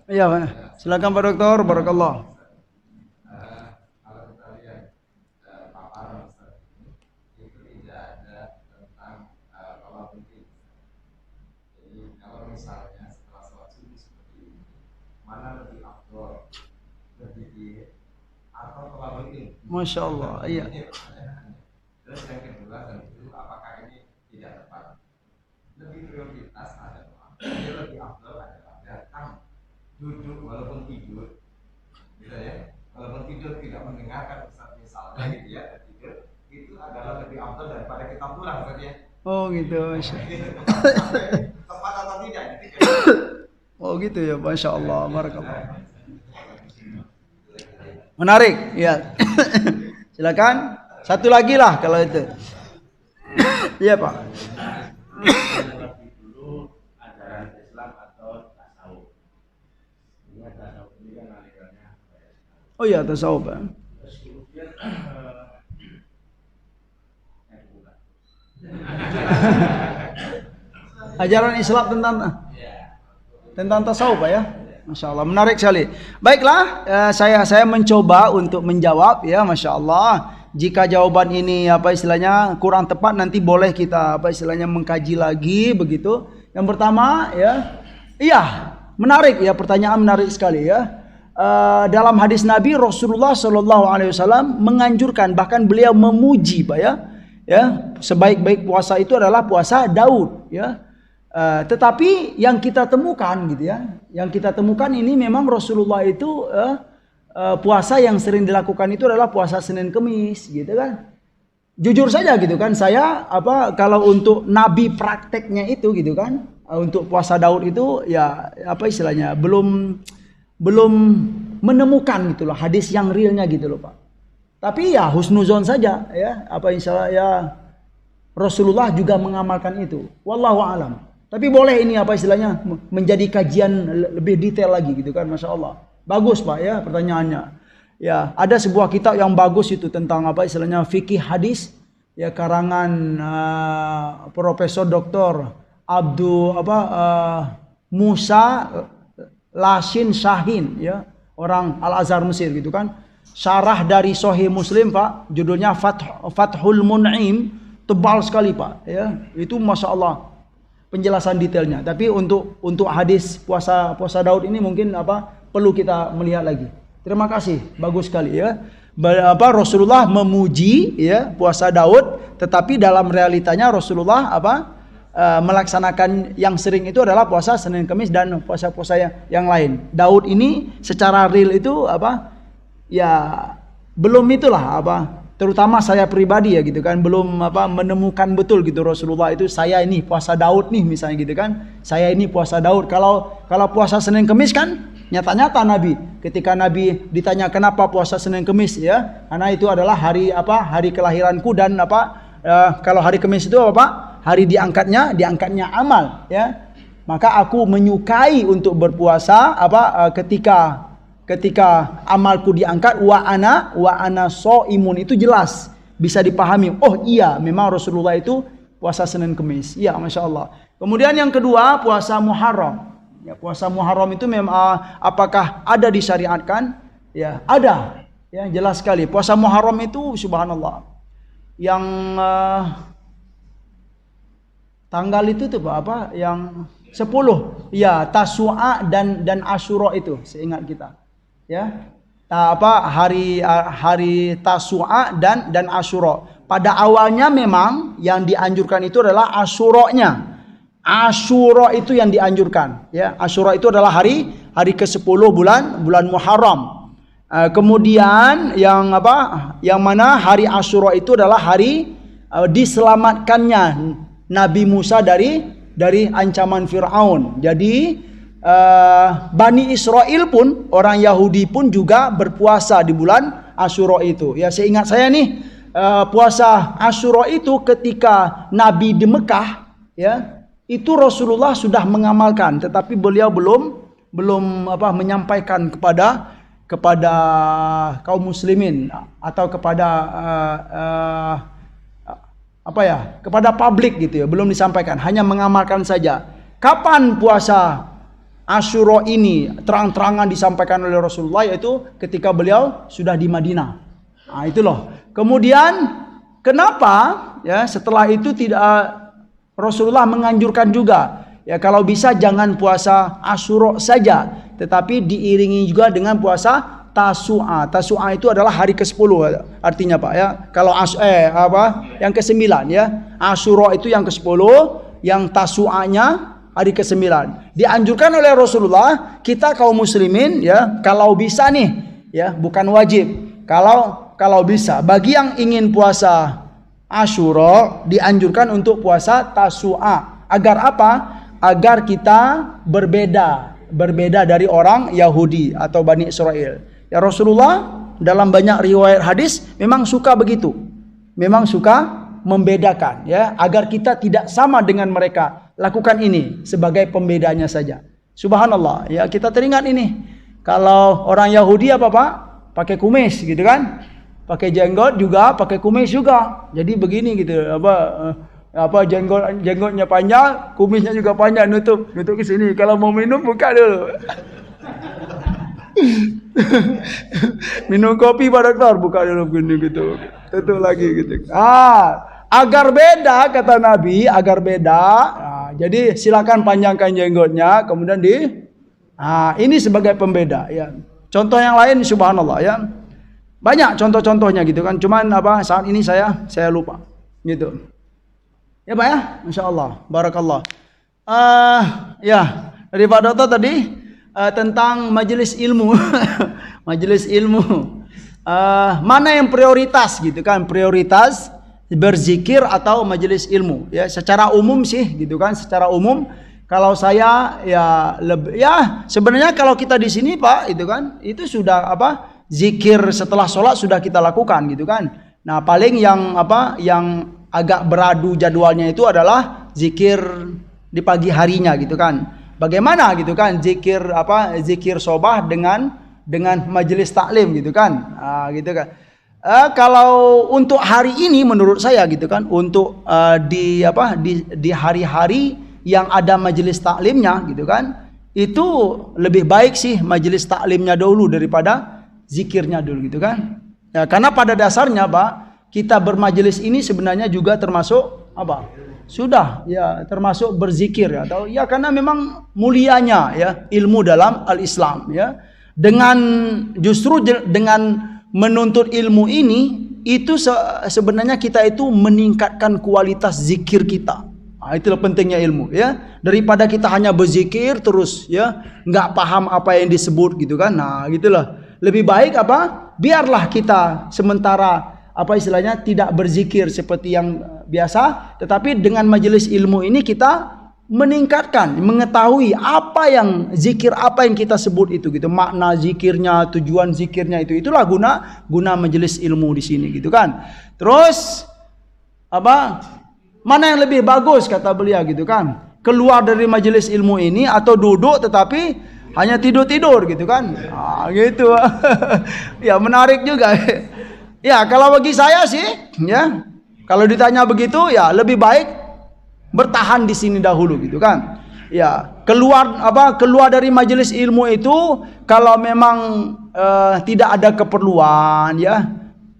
Iya, silakan Pak Dokter. Barakallah. Masya Allah, iya.
Terus yang kedua tentu apakah ini tidak tepat? Lebih prioritas adalah lebih afdal adalah datang duduk walaupun tidur, gitu ya, Walaupun tidur tidak mendengarkan Ustaz misalnya gitu ya, tidur itu adalah lebih afdal daripada kita pulang berarti ya.
Oh gitu.
Tepat atau tidak?
Oh gitu ya, Masya Allah, barakallah. Menarik, ya. Silakan. Satu lagi lah kalau itu. Iya Pak.
Dulu ajaran Islam atau tasawuf. Ini tasawuf ini kan alirannya.
Oh iya, tasawuf.
Terus kemudian bukan.
Ajaran Islam tentang tasawuf Pak ya. Masya Allah, menarik sekali. Baiklah, saya mencoba untuk menjawab ya, Masya Allah. Jika jawaban ini apa istilahnya kurang tepat, nanti boleh kita apa istilahnya mengkaji lagi begitu. Yang pertama ya, iya menarik ya, pertanyaan menarik sekali ya. Dalam hadis Nabi Rasulullah Shallallahu Alaihi Wasallam menganjurkan, bahkan beliau memuji Pak ya, sebaik-baik puasa itu adalah puasa Daud ya. Tetapi yang kita temukan gitu ya, yang kita temukan ini memang Rasulullah itu puasa yang sering dilakukan itu adalah puasa Senin Kemis gitu kan. Jujur saja gitu kan, saya kalau untuk Nabi prakteknya itu gitu kan, untuk puasa Daud itu ya apa istilahnya belum menemukan gitu loh hadis yang realnya gitu loh Pak. Tapi ya husnuzon saja ya, apa insyaallah ya Rasulullah juga mengamalkan itu. Wallahu a'lam. Tapi boleh ini apa istilahnya menjadi kajian lebih detail lagi gitu kan, Masya Allah. Bagus Pak ya pertanyaannya. Ya ada sebuah kitab yang bagus itu tentang apa istilahnya fikih hadis ya, karangan Profesor Dr. Musa Lashin Shahin ya, orang Al Azhar Mesir gitu kan. Syarah dari Sahih Muslim Pak, judulnya Fathul Mun'im, tebal sekali Pak ya. Itu Masya Allah penjelasan detailnya. Tapi untuk hadis puasa Daud ini mungkin perlu kita melihat lagi. Terima kasih, bagus sekali ya. Rasulullah memuji ya puasa Daud, tetapi dalam realitanya Rasulullah melaksanakan yang sering itu adalah puasa Senin Kemis dan puasa-puasa yang lain. Daud ini secara real itu ya belum itulah terutama saya pribadi ya gitu kan, belum menemukan betul gitu Rasulullah itu saya ini puasa Daud nih misalnya gitu kan. Saya ini puasa Daud. Kalau puasa Senin Kemis kan nyata-nyata Nabi ketika Nabi ditanya kenapa puasa Senin Kemis ya, karena itu adalah hari kelahiranku dan kalau hari Kemis itu hari diangkatnya amal ya. Maka aku menyukai untuk berpuasa ketika amalku diangkat wa ana shaimun, itu jelas bisa dipahami. Oh iya, memang Rasulullah itu puasa Senin Kemis. Iya, Masya Allah. Kemudian yang kedua puasa Muharram. Ya, puasa Muharram itu memang apakah ada disyariatkan? Ya, ada. Ya, jelas sekali. Puasa Muharram itu subhanallah. Yang tanggal itu tuh Pak yang 10. Ya, Tasu'a dan Asyura itu seingat kita. Ya, hari Tasu'a dan Asyura. Pada awalnya memang yang dianjurkan itu adalah Asyuranya. Asyura itu yang dianjurkan. Ya, Asyura itu adalah hari ke-10 bulan Muharram. Kemudian yang mana hari Asyura itu adalah hari diselamatkannya Nabi Musa dari ancaman Fir'aun. Jadi Bani Israel pun, orang Yahudi pun juga berpuasa di bulan Asyura itu. Ya, seingat saya nih puasa Asyura itu ketika Nabi di Mekah ya, itu Rasulullah sudah mengamalkan, tetapi beliau belum menyampaikan kepada kaum muslimin atau kepada kepada publik gitu ya, belum disampaikan, hanya mengamalkan saja. Kapan puasa Asyura ini terang-terangan disampaikan oleh Rasulullah, yaitu ketika beliau sudah di Madinah. Nah, itu loh. Kemudian kenapa ya setelah itu tidak Rasulullah menganjurkan juga ya kalau bisa jangan puasa Asyura saja, tetapi diiringi juga dengan puasa Tasu'a. Tasu'a itu adalah hari ke-10 artinya Pak ya. Kalau yang ke-9 ya. Asyura itu yang ke-10, yang Tasu'anya hari ke-9. Dianjurkan oleh Rasulullah kita kaum muslimin ya, kalau bisa nih ya, bukan wajib. Kalau bisa, bagi yang ingin puasa Asyura dianjurkan untuk puasa Tasu'a. Agar apa? Agar kita berbeda dari orang Yahudi atau Bani Israel. Ya, Rasulullah dalam banyak riwayat hadis memang suka begitu. Memang suka membedakan, ya, agar kita tidak sama dengan mereka. Lakukan ini sebagai pembedanya saja. Subhanallah, ya, kita teringat ini. Kalau orang Yahudi apa Pak? Pakai kumis gitu kan? Pakai jenggot juga, pakai kumis juga. Jadi begini gitu, jenggotnya panjang, kumisnya juga panjang, nutup ke sini. Kalau mau minum buka dulu. Minum kopi Pak Dokter, buka dulu begini gitu. Tutup lagi gitu. Agar beda kata Nabi, agar beda. Jadi silakan panjangkan jenggotnya, kemudian ini sebagai pembeda, ya. Contoh yang lain subhanallah, ya. Banyak contoh-contohnya gitu kan. Cuman saat ini saya lupa gitu. Ya Pak ya, insyaallah, barakallah. Ya, dari Pak Dokter tadi tentang majelis ilmu. Majelis ilmu. Mana yang prioritas gitu kan? Prioritas berzikir atau majelis ilmu, ya. Secara umum sih gitu kan, secara umum kalau saya sebenarnya kalau kita di sini Pak itu kan, itu sudah zikir setelah sholat sudah kita lakukan gitu kan. Nah, paling yang agak beradu jadwalnya itu adalah zikir di pagi harinya gitu kan. Bagaimana gitu kan zikir sobah dengan majelis taklim gitu kan. Gitu kan. Kalau untuk hari ini menurut saya gitu kan, untuk di hari-hari yang ada majelis taklimnya gitu kan, itu lebih baik sih majelis taklimnya dulu daripada zikirnya dulu gitu kan. Ya, karena pada dasarnya Pak, kita bermajelis ini sebenarnya juga termasuk sudah ya termasuk berzikir ya, atau ya karena memang mulianya ya ilmu dalam al-Islam ya. Justru dengan menuntut ilmu ini itu sebenarnya kita itu meningkatkan kualitas zikir kita. Itulah pentingnya ilmu ya. Daripada kita hanya berzikir terus ya, nggak paham apa yang disebut gitu kan. Nah, gitulah. Lebih baik biarlah kita sementara istilahnya tidak berzikir seperti yang biasa, tetapi dengan majelis ilmu ini kita meningkatkan, mengetahui apa yang kita sebut itu gitu, makna zikirnya, tujuan zikirnya itulah guna majelis ilmu di sini gitu kan. Terus mana yang lebih bagus kata beliau gitu kan, keluar dari majelis ilmu ini atau duduk tetapi hanya tidur gitu kan. Gitu. Ya, menarik juga. Ya, kalau bagi saya sih ya, kalau ditanya begitu ya lebih baik bertahan di sini dahulu gitu kan. Ya, keluar dari majelis ilmu itu kalau memang tidak ada keperluan ya,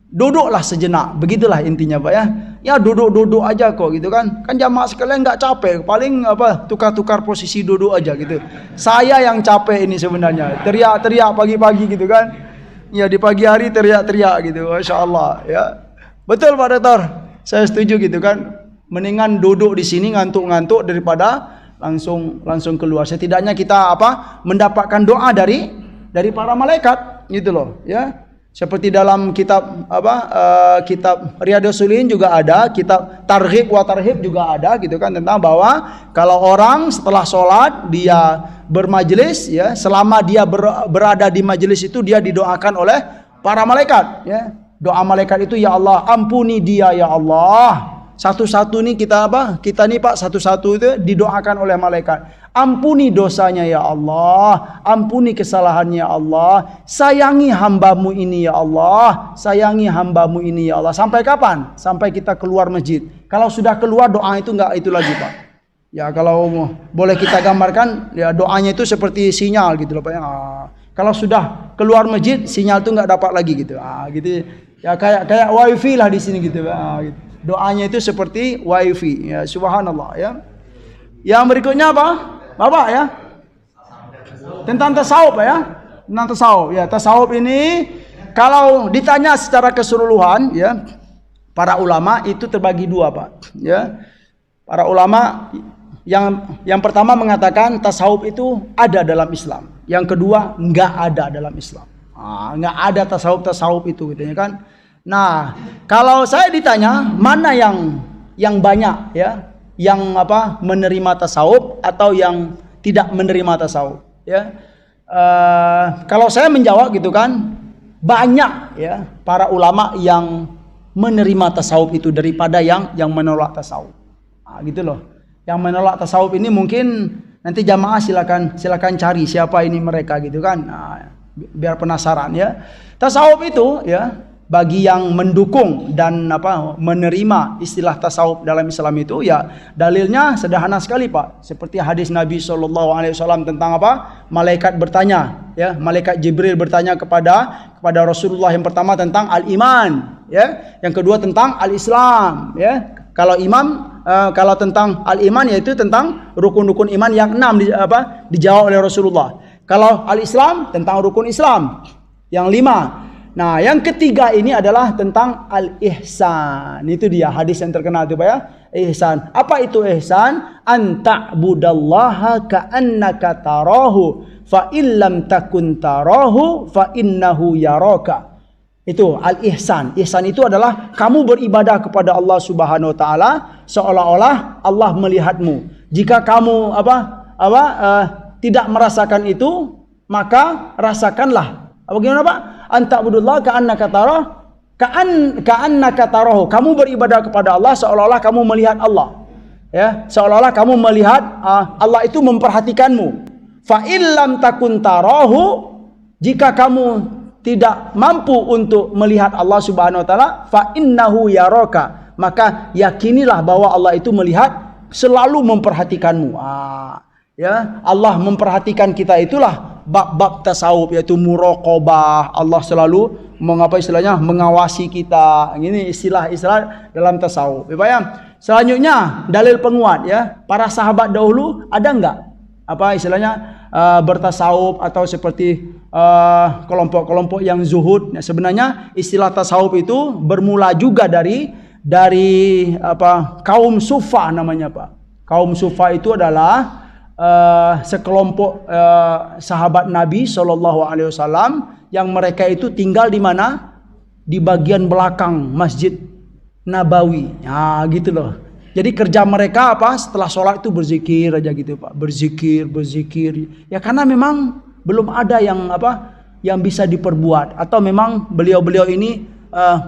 duduklah sejenak. Begitulah intinya Pak ya. Ya, duduk aja kok gitu kan. Kan jamaah sekalian nggak capek, paling tukar-tukar posisi duduk aja gitu. Saya yang capek ini sebenarnya, teriak-teriak pagi-pagi gitu kan. Ya, di pagi hari teriak-teriak gitu. Masya Allah ya. Betul Pak Dokter, saya setuju gitu kan. Mendingan duduk di sini ngantuk-ngantuk daripada langsung keluar. Setidaknya kita mendapatkan doa dari para malaikat gitu loh ya. Seperti dalam kitab kitab Riyadhus Shalihin juga ada, kitab Targhib wa Tarhib juga ada gitu kan, tentang bahwa kalau orang setelah sholat dia bermajelis ya, selama dia berada di majelis itu dia didoakan oleh para malaikat ya. Doa malaikat itu, ya Allah ampuni dia ya Allah. Satu-satu nih kita nih Pak, satu-satu itu didoakan oleh malaikat. Ampuni dosanya ya Allah, ampuni kesalahannya ya Allah, sayangi hambamu ini ya Allah, sayangi hambamu ini ya Allah. Sampai kapan? Sampai kita keluar masjid. Kalau sudah keluar doa itu enggak itu lagi Pak. Ya, kalau boleh kita gambarkan ya, doanya itu seperti sinyal gitu loh Pak ya. Kalau sudah keluar masjid sinyal itu enggak dapat lagi gitu. Gitu ya, kayak wifi lah di sini gitu Pak. Gitu. Doanya itu seperti wifi ya, subhanallah ya. Yang berikutnya apa? Bapak ya. Tentang tasawuf ya. Tentang tasawuf ya. Tasawuf ini kalau ditanya secara keseluruhan ya, para ulama itu terbagi dua Pak ya. Para ulama yang pertama mengatakan tasawuf itu ada dalam Islam. Yang kedua enggak ada dalam Islam. Nggak ada tasawuf itu gitu ya kan. Nah, kalau saya ditanya mana yang banyak ya, yang menerima tasawuf atau yang tidak menerima tasawuf ya. Kalau saya menjawab gitu kan, banyak ya para ulama yang menerima tasawuf itu daripada yang menolak tasawuf. Gitu loh. Yang menolak tasawuf ini mungkin nanti jamaah silakan cari siapa ini mereka gitu kan. Biar penasaran ya. Tasawuf itu ya bagi yang mendukung dan menerima istilah tasawuf dalam Islam itu ya dalilnya sederhana sekali Pak. Seperti hadis Nabi SAW tentang malaikat bertanya ya, malaikat Jibril bertanya kepada Rasulullah yang pertama tentang al-iman ya, yang kedua tentang al-Islam ya. Kalau tentang al-iman yaitu tentang rukun-rukun iman yang 6 dijawab oleh Rasulullah. Kalau al-Islam tentang rukun Islam yang 5. Nah, yang ketiga ini adalah tentang al-ihsan. Itu dia hadis yang terkenal itu Pak ya. Ihsan. Apa itu ihsan? An ta'budallaha ka'annaka tarahu fa illam takun tarahu fa innahu yaraka. Itu al-ihsan. Ihsan itu adalah kamu beribadah kepada Allah Subhanahu wa taala seolah-olah Allah melihatmu. Jika kamu tidak merasakan itu, maka rasakanlah. Bagaimana Pak? Anta'budullah ka'annaka tarah ka'annaka tarahu. Kamu beribadah kepada Allah seolah-olah kamu melihat Allah. Ya, seolah-olah kamu melihat Allah itu memperhatikanmu. Fa illam takun tarahu, jika kamu tidak mampu untuk melihat Allah Subhanahu wa taala, fa innahu yaraka, maka yakinilah bahwa Allah itu melihat, selalu memperhatikanmu. Ya, Allah memperhatikan kita itulah bab-bab tasawuf, yaitu muraqabah. Allah selalu mengawasi kita. Ini istilah-istilah dalam tasawuf. Ya. Selanjutnya dalil penguat ya. Para sahabat dahulu ada enggak bertasawuf atau seperti kelompok-kelompok yang zuhud? Nah, sebenarnya istilah tasawuf itu bermula juga dari kaum sufa namanya Pak. Kaum sufa itu adalah sekelompok sahabat Nabi SAW yang mereka itu tinggal di mana? Di bagian belakang Masjid Nabawi. Ya, gitu loh. Jadi kerja mereka setelah sholat itu berzikir aja gitu Pak. Berzikir. Ya karena memang belum ada yang bisa diperbuat, atau memang beliau-beliau ini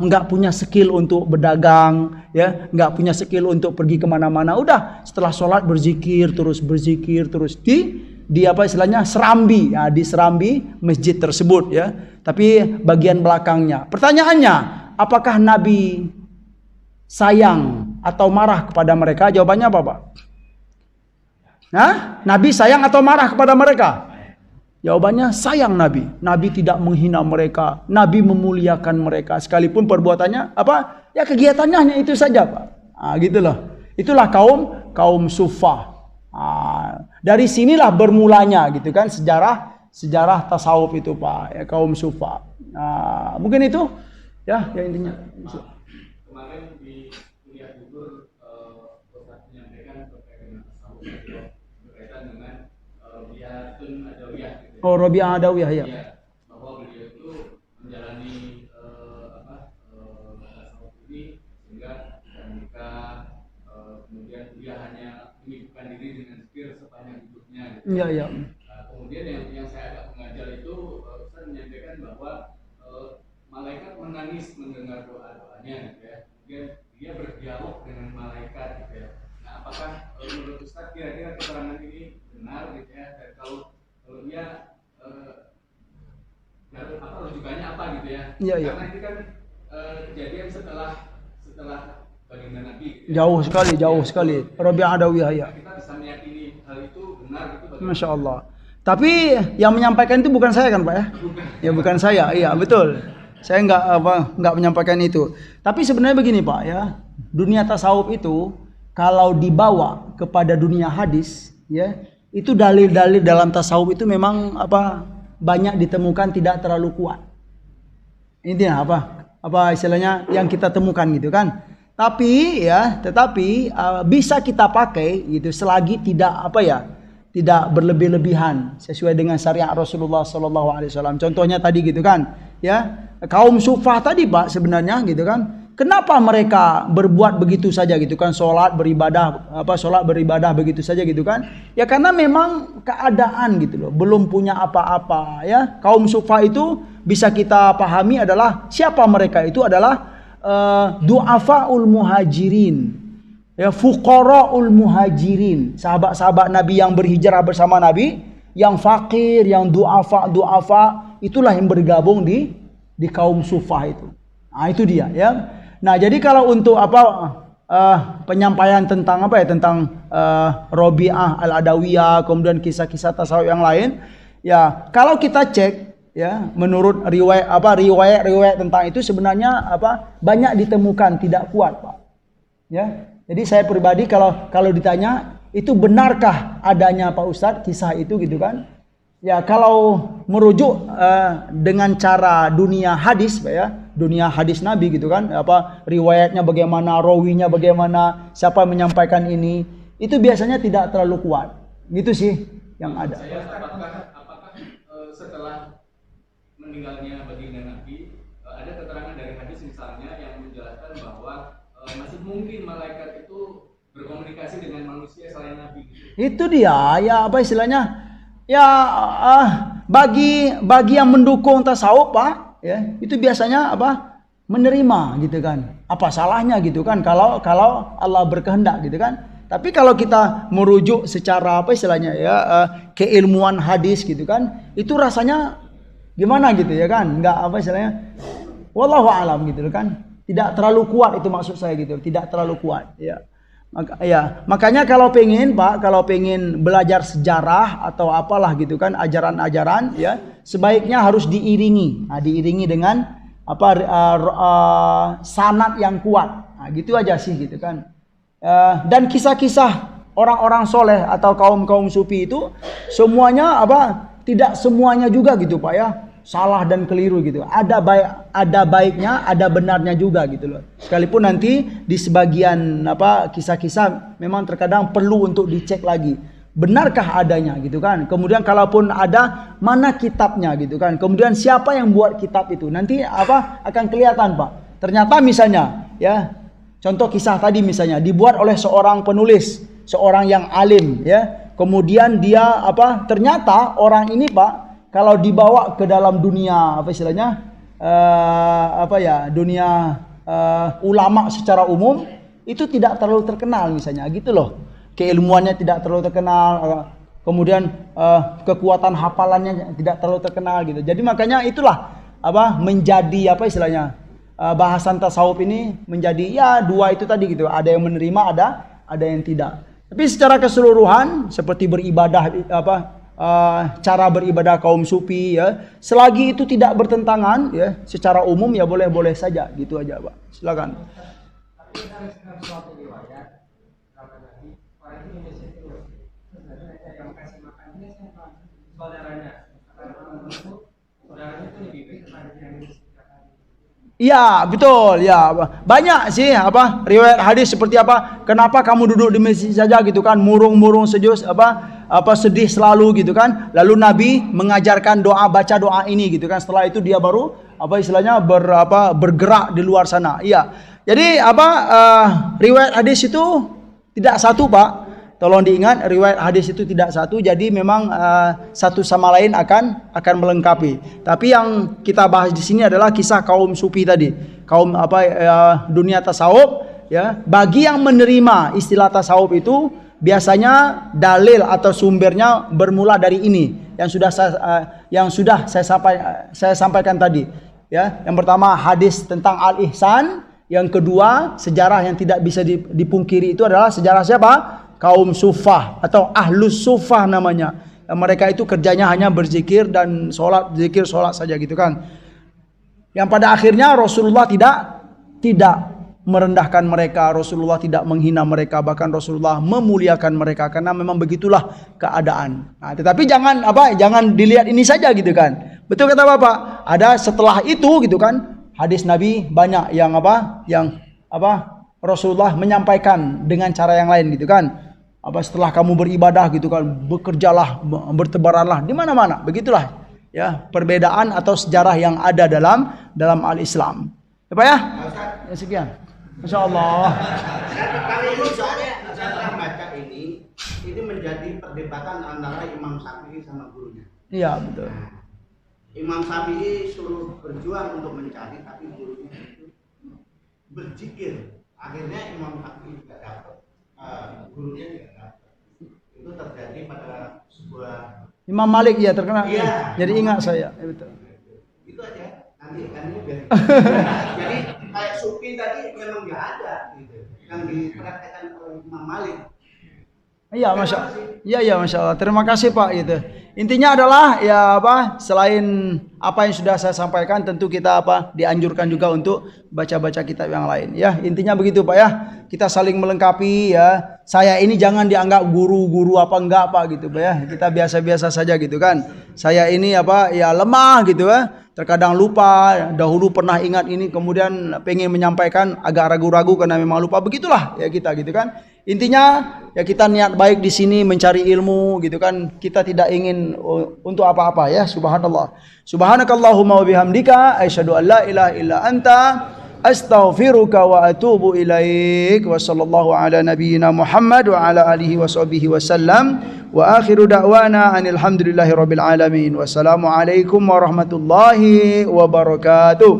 nggak punya skill untuk berdagang, ya, nggak punya skill untuk pergi kemana-mana. Udah setelah sholat berzikir terus di serambi, ya, di serambi masjid tersebut ya. Tapi bagian belakangnya. Pertanyaannya, apakah Nabi sayang atau marah kepada mereka? Jawabannya apa Pak? Nabi sayang atau marah kepada mereka? Jawabannya sayang Nabi. Nabi tidak menghina mereka. Nabi memuliakan mereka. Sekalipun perbuatannya ya kegiatannya hanya itu saja Pak. Gitu loh. Itulah kaum sufah. Dari sinilah bermulanya gitu kan sejarah tasawuf itu Pak. Ya, kaum sufah. Mungkin itu ya intinya.
Kemarin di kuliah gugur Ustaz menyampaikan terkait dengan tasawuf berkaitan dengan Robi'atun Adawiyah.
Oh, Robi'ah Adawiyah ya.
Bahwa beliau itu menjalani tasawuf ini sehingga ketika kemudian dia hanya menyibukkan diri dengan zikir sepanjang hidupnya. Gitu.
Iya.
Kemudian yang saya agak mengajal itu Ustaz menyampaikan bahwa malaikat menangis mendengar doa-doanya, gitu ya. Kemudian dia berdialog dengan malaikat, gitu ya. Nah, apakah menurut Ustaz kira-kira keterangan ini benar, gitu ya? Dan kalau dia rujukannya apa, gitu ya?
Iya.
Karena ini kan kejadian setelah baginda Nabi. Gitu ya.
Jauh sekali. Robi'ah Adawiyah ya.
Kita bisa meyakini hal itu benar, gitu.
Masya Allah. Tapi yang menyampaikan itu bukan saya kan Pak ya? Ya bukan saya. Iya betul. Saya nggak menyampaikan itu. Tapi sebenarnya begini Pak ya, dunia tasawuf itu kalau dibawa kepada dunia hadis, ya, itu dalil-dalil dalam tasawuf itu memang banyak ditemukan tidak terlalu kuat. Intinya istilahnya yang kita temukan gitu kan. Tetapi bisa kita pakai gitu selagi tidak tidak berlebih-lebihan sesuai dengan syariat Rasulullah sallallahu alaihi wasallam. Contohnya tadi gitu kan, ya. Kaum Sufah tadi Pak sebenarnya gitu kan. Kenapa mereka berbuat begitu saja gitu kan, salat beribadah begitu saja gitu kan? Ya karena memang keadaan gitu loh, belum punya apa-apa ya. Kaum Sufah itu bisa kita pahami adalah siapa mereka itu adalah du'afaul muhajirin. Ya, fuqaraul muhajirin, sahabat-sahabat Nabi yang berhijrah bersama Nabi, yang fakir, yang duafa, itulah yang bergabung di kaum Sufah itu. Nah, itu dia ya. Nah, jadi kalau untuk penyampaian tentang tentang Rabi'ah Al-Adawiyah, kemudian kisah-kisah tasawuf yang lain, ya kalau kita cek ya menurut riwayat tentang itu sebenarnya banyak ditemukan tidak kuat, Pak. Ya. Jadi saya pribadi kalau ditanya itu benarkah adanya Pak Ustadz kisah itu gitu kan? Ya kalau merujuk dengan cara dunia hadis Pak ya, dunia hadis Nabi gitu kan, riwayatnya bagaimana, rawinya bagaimana, siapa yang menyampaikan ini, itu biasanya tidak terlalu kuat. Gitu sih yang ada.
Apakah setelah meninggalnya baginda Nabi ada keterangan dari hadis misalnya yang menjelaskan bahwa masih mungkin malaikat itu berkomunikasi dengan manusia selain Nabi gitu.
Itu dia ya istilahnya ya bagi yang mendukung tasawuf Pak ya itu biasanya menerima gitu kan. Apa salahnya gitu kan kalau Allah berkehendak gitu kan. Tapi kalau kita merujuk secara istilahnya ya keilmuan hadis gitu kan, itu rasanya gimana gitu ya kan? Enggak istilahnya wallahu alam gitu kan. Tidak terlalu kuat itu maksud saya gitu, tidak terlalu kuat ya. Makanya kalau pengen belajar sejarah atau apalah gitu kan, ajaran-ajaran ya, sebaiknya harus diiringi. Nah, diiringi dengan sanad yang kuat. Nah, gitu aja sih gitu kan. Dan kisah-kisah orang-orang soleh atau kaum sufi itu semuanya tidak semuanya juga gitu Pak ya. Salah dan keliru gitu. Ada baiknya, ada benarnya juga gitu loh. Sekalipun nanti di sebagian kisah-kisah memang terkadang perlu untuk dicek lagi. Benarkah adanya gitu kan? Kemudian kalaupun ada, mana kitabnya gitu kan? Kemudian siapa yang buat kitab itu? Nanti akan kelihatan Pak. Ternyata misalnya ya, contoh kisah tadi misalnya dibuat oleh seorang penulis, seorang yang alim ya. Kemudian dia ternyata orang ini Pak kalau dibawa ke dalam dunia dunia ulama secara umum itu tidak terlalu terkenal misalnya gitu loh, keilmuannya tidak terlalu terkenal, kemudian kekuatan hafalannya tidak terlalu terkenal gitu. Jadi makanya itulah menjadi bahasan tasawuf ini menjadi ya dua itu tadi gitu, ada yang menerima, ada yang tidak. Tapi secara keseluruhan seperti beribadah cara beribadah kaum sufi ya, selagi itu tidak bertentangan ya secara umum ya boleh-boleh saja gitu aja Pak. Silakan.
Tapi dalam suatu riwayat Nabi orang Indonesia itu yang kasih makannya siapa? Saudaranya. Saudaranya itu lebih baik daripada yang
Iya betul ya, banyak sih riwayat hadis seperti kenapa kamu duduk di masjid saja gitu kan, murung sejus sedih selalu gitu kan. Lalu Nabi mengajarkan baca doa ini gitu kan. Setelah itu dia baru bergerak di luar sana. Iya. Jadi riwayat hadis itu tidak satu Pak. Tolong diingat, riwayat hadis itu tidak satu. Jadi memang satu sama lain akan melengkapi. Tapi yang kita bahas di sini adalah kisah kaum sufi tadi. Kaum dunia tasawuf ya. Bagi yang menerima istilah tasawuf itu biasanya dalil atau sumbernya bermula dari ini yang sudah saya sampaikan tadi ya. Yang pertama hadis tentang al-ihsan, yang kedua sejarah yang tidak bisa dipungkiri itu adalah sejarah siapa? Kaum Sufah atau Ahlus Sufah namanya. Mereka itu kerjanya hanya berzikir dan zikir sholat saja gitu kan. Yang pada akhirnya Rasulullah tidak merendahkan mereka, Rasulullah tidak menghina mereka, bahkan Rasulullah memuliakan mereka karena memang begitulah keadaan. Nah, tetapi jangan dilihat ini saja gitu kan. Betul kata Bapak, ada setelah itu gitu kan, hadis Nabi banyak yang Rasulullah menyampaikan dengan cara yang lain gitu kan. setelah kamu beribadah gitu kan, bekerjalah, bertebaranlah di mana-mana. Begitulah ya perbedaan atau sejarah yang ada dalam al-Islam. Ya Pak ya? Ya sekian. Masya Allah.
Kali ini soalnya saya baca ini menjadi perdebatan antara Imam Syafi'i sama gurunya.
Iya betul.
Imam Syafi'i suruh berjuang untuk mencari, tapi gurunya itu berzikir. Akhirnya Imam Syafi'i tidak dapat, gurunya tidak dapat. Itu terjadi pada sebuah
Imam Malik ya terkenal.
Iya.
Jadi ingat saya. Ya, betul.
itu aja. Nanti biar. Jadi kayak Sufi tadi memang nggak ada gitu, yang dipraktekkan oleh Imam Malik.
Iya, Masya Allah. Terima kasih Pak gitu. Intinya adalah ya selain apa yang sudah saya sampaikan, tentu kita dianjurkan juga untuk baca-baca kitab yang lain. Ya, intinya begitu Pak ya. Kita saling melengkapi ya. Saya ini jangan dianggap guru apa enggak Pak gitu Pak ya. Kita biasa-biasa saja gitu kan. Saya ini ya lemah gitu ya. Terkadang lupa, dahulu pernah ingat ini, kemudian pengen menyampaikan agak ragu-ragu karena memang lupa. Begitulah ya kita gitu kan. Intinya ya kita niat baik di sini mencari ilmu gitu kan. Kita tidak ingin untuk apa-apa ya. Subhanallah. Subhanakallahumma wa bihamdika asyhadu an la ilaha illa anta astaghfiruka wa atubu ilaik. Wa sallallahu ala nabiyyina Muhammad wa ala alihi wa sahbihi wasallam. Wa akhiru da'wana anil hamdulillahi rabbil alamin. Wassalamu alaikum warahmatullahi wabarakatuh.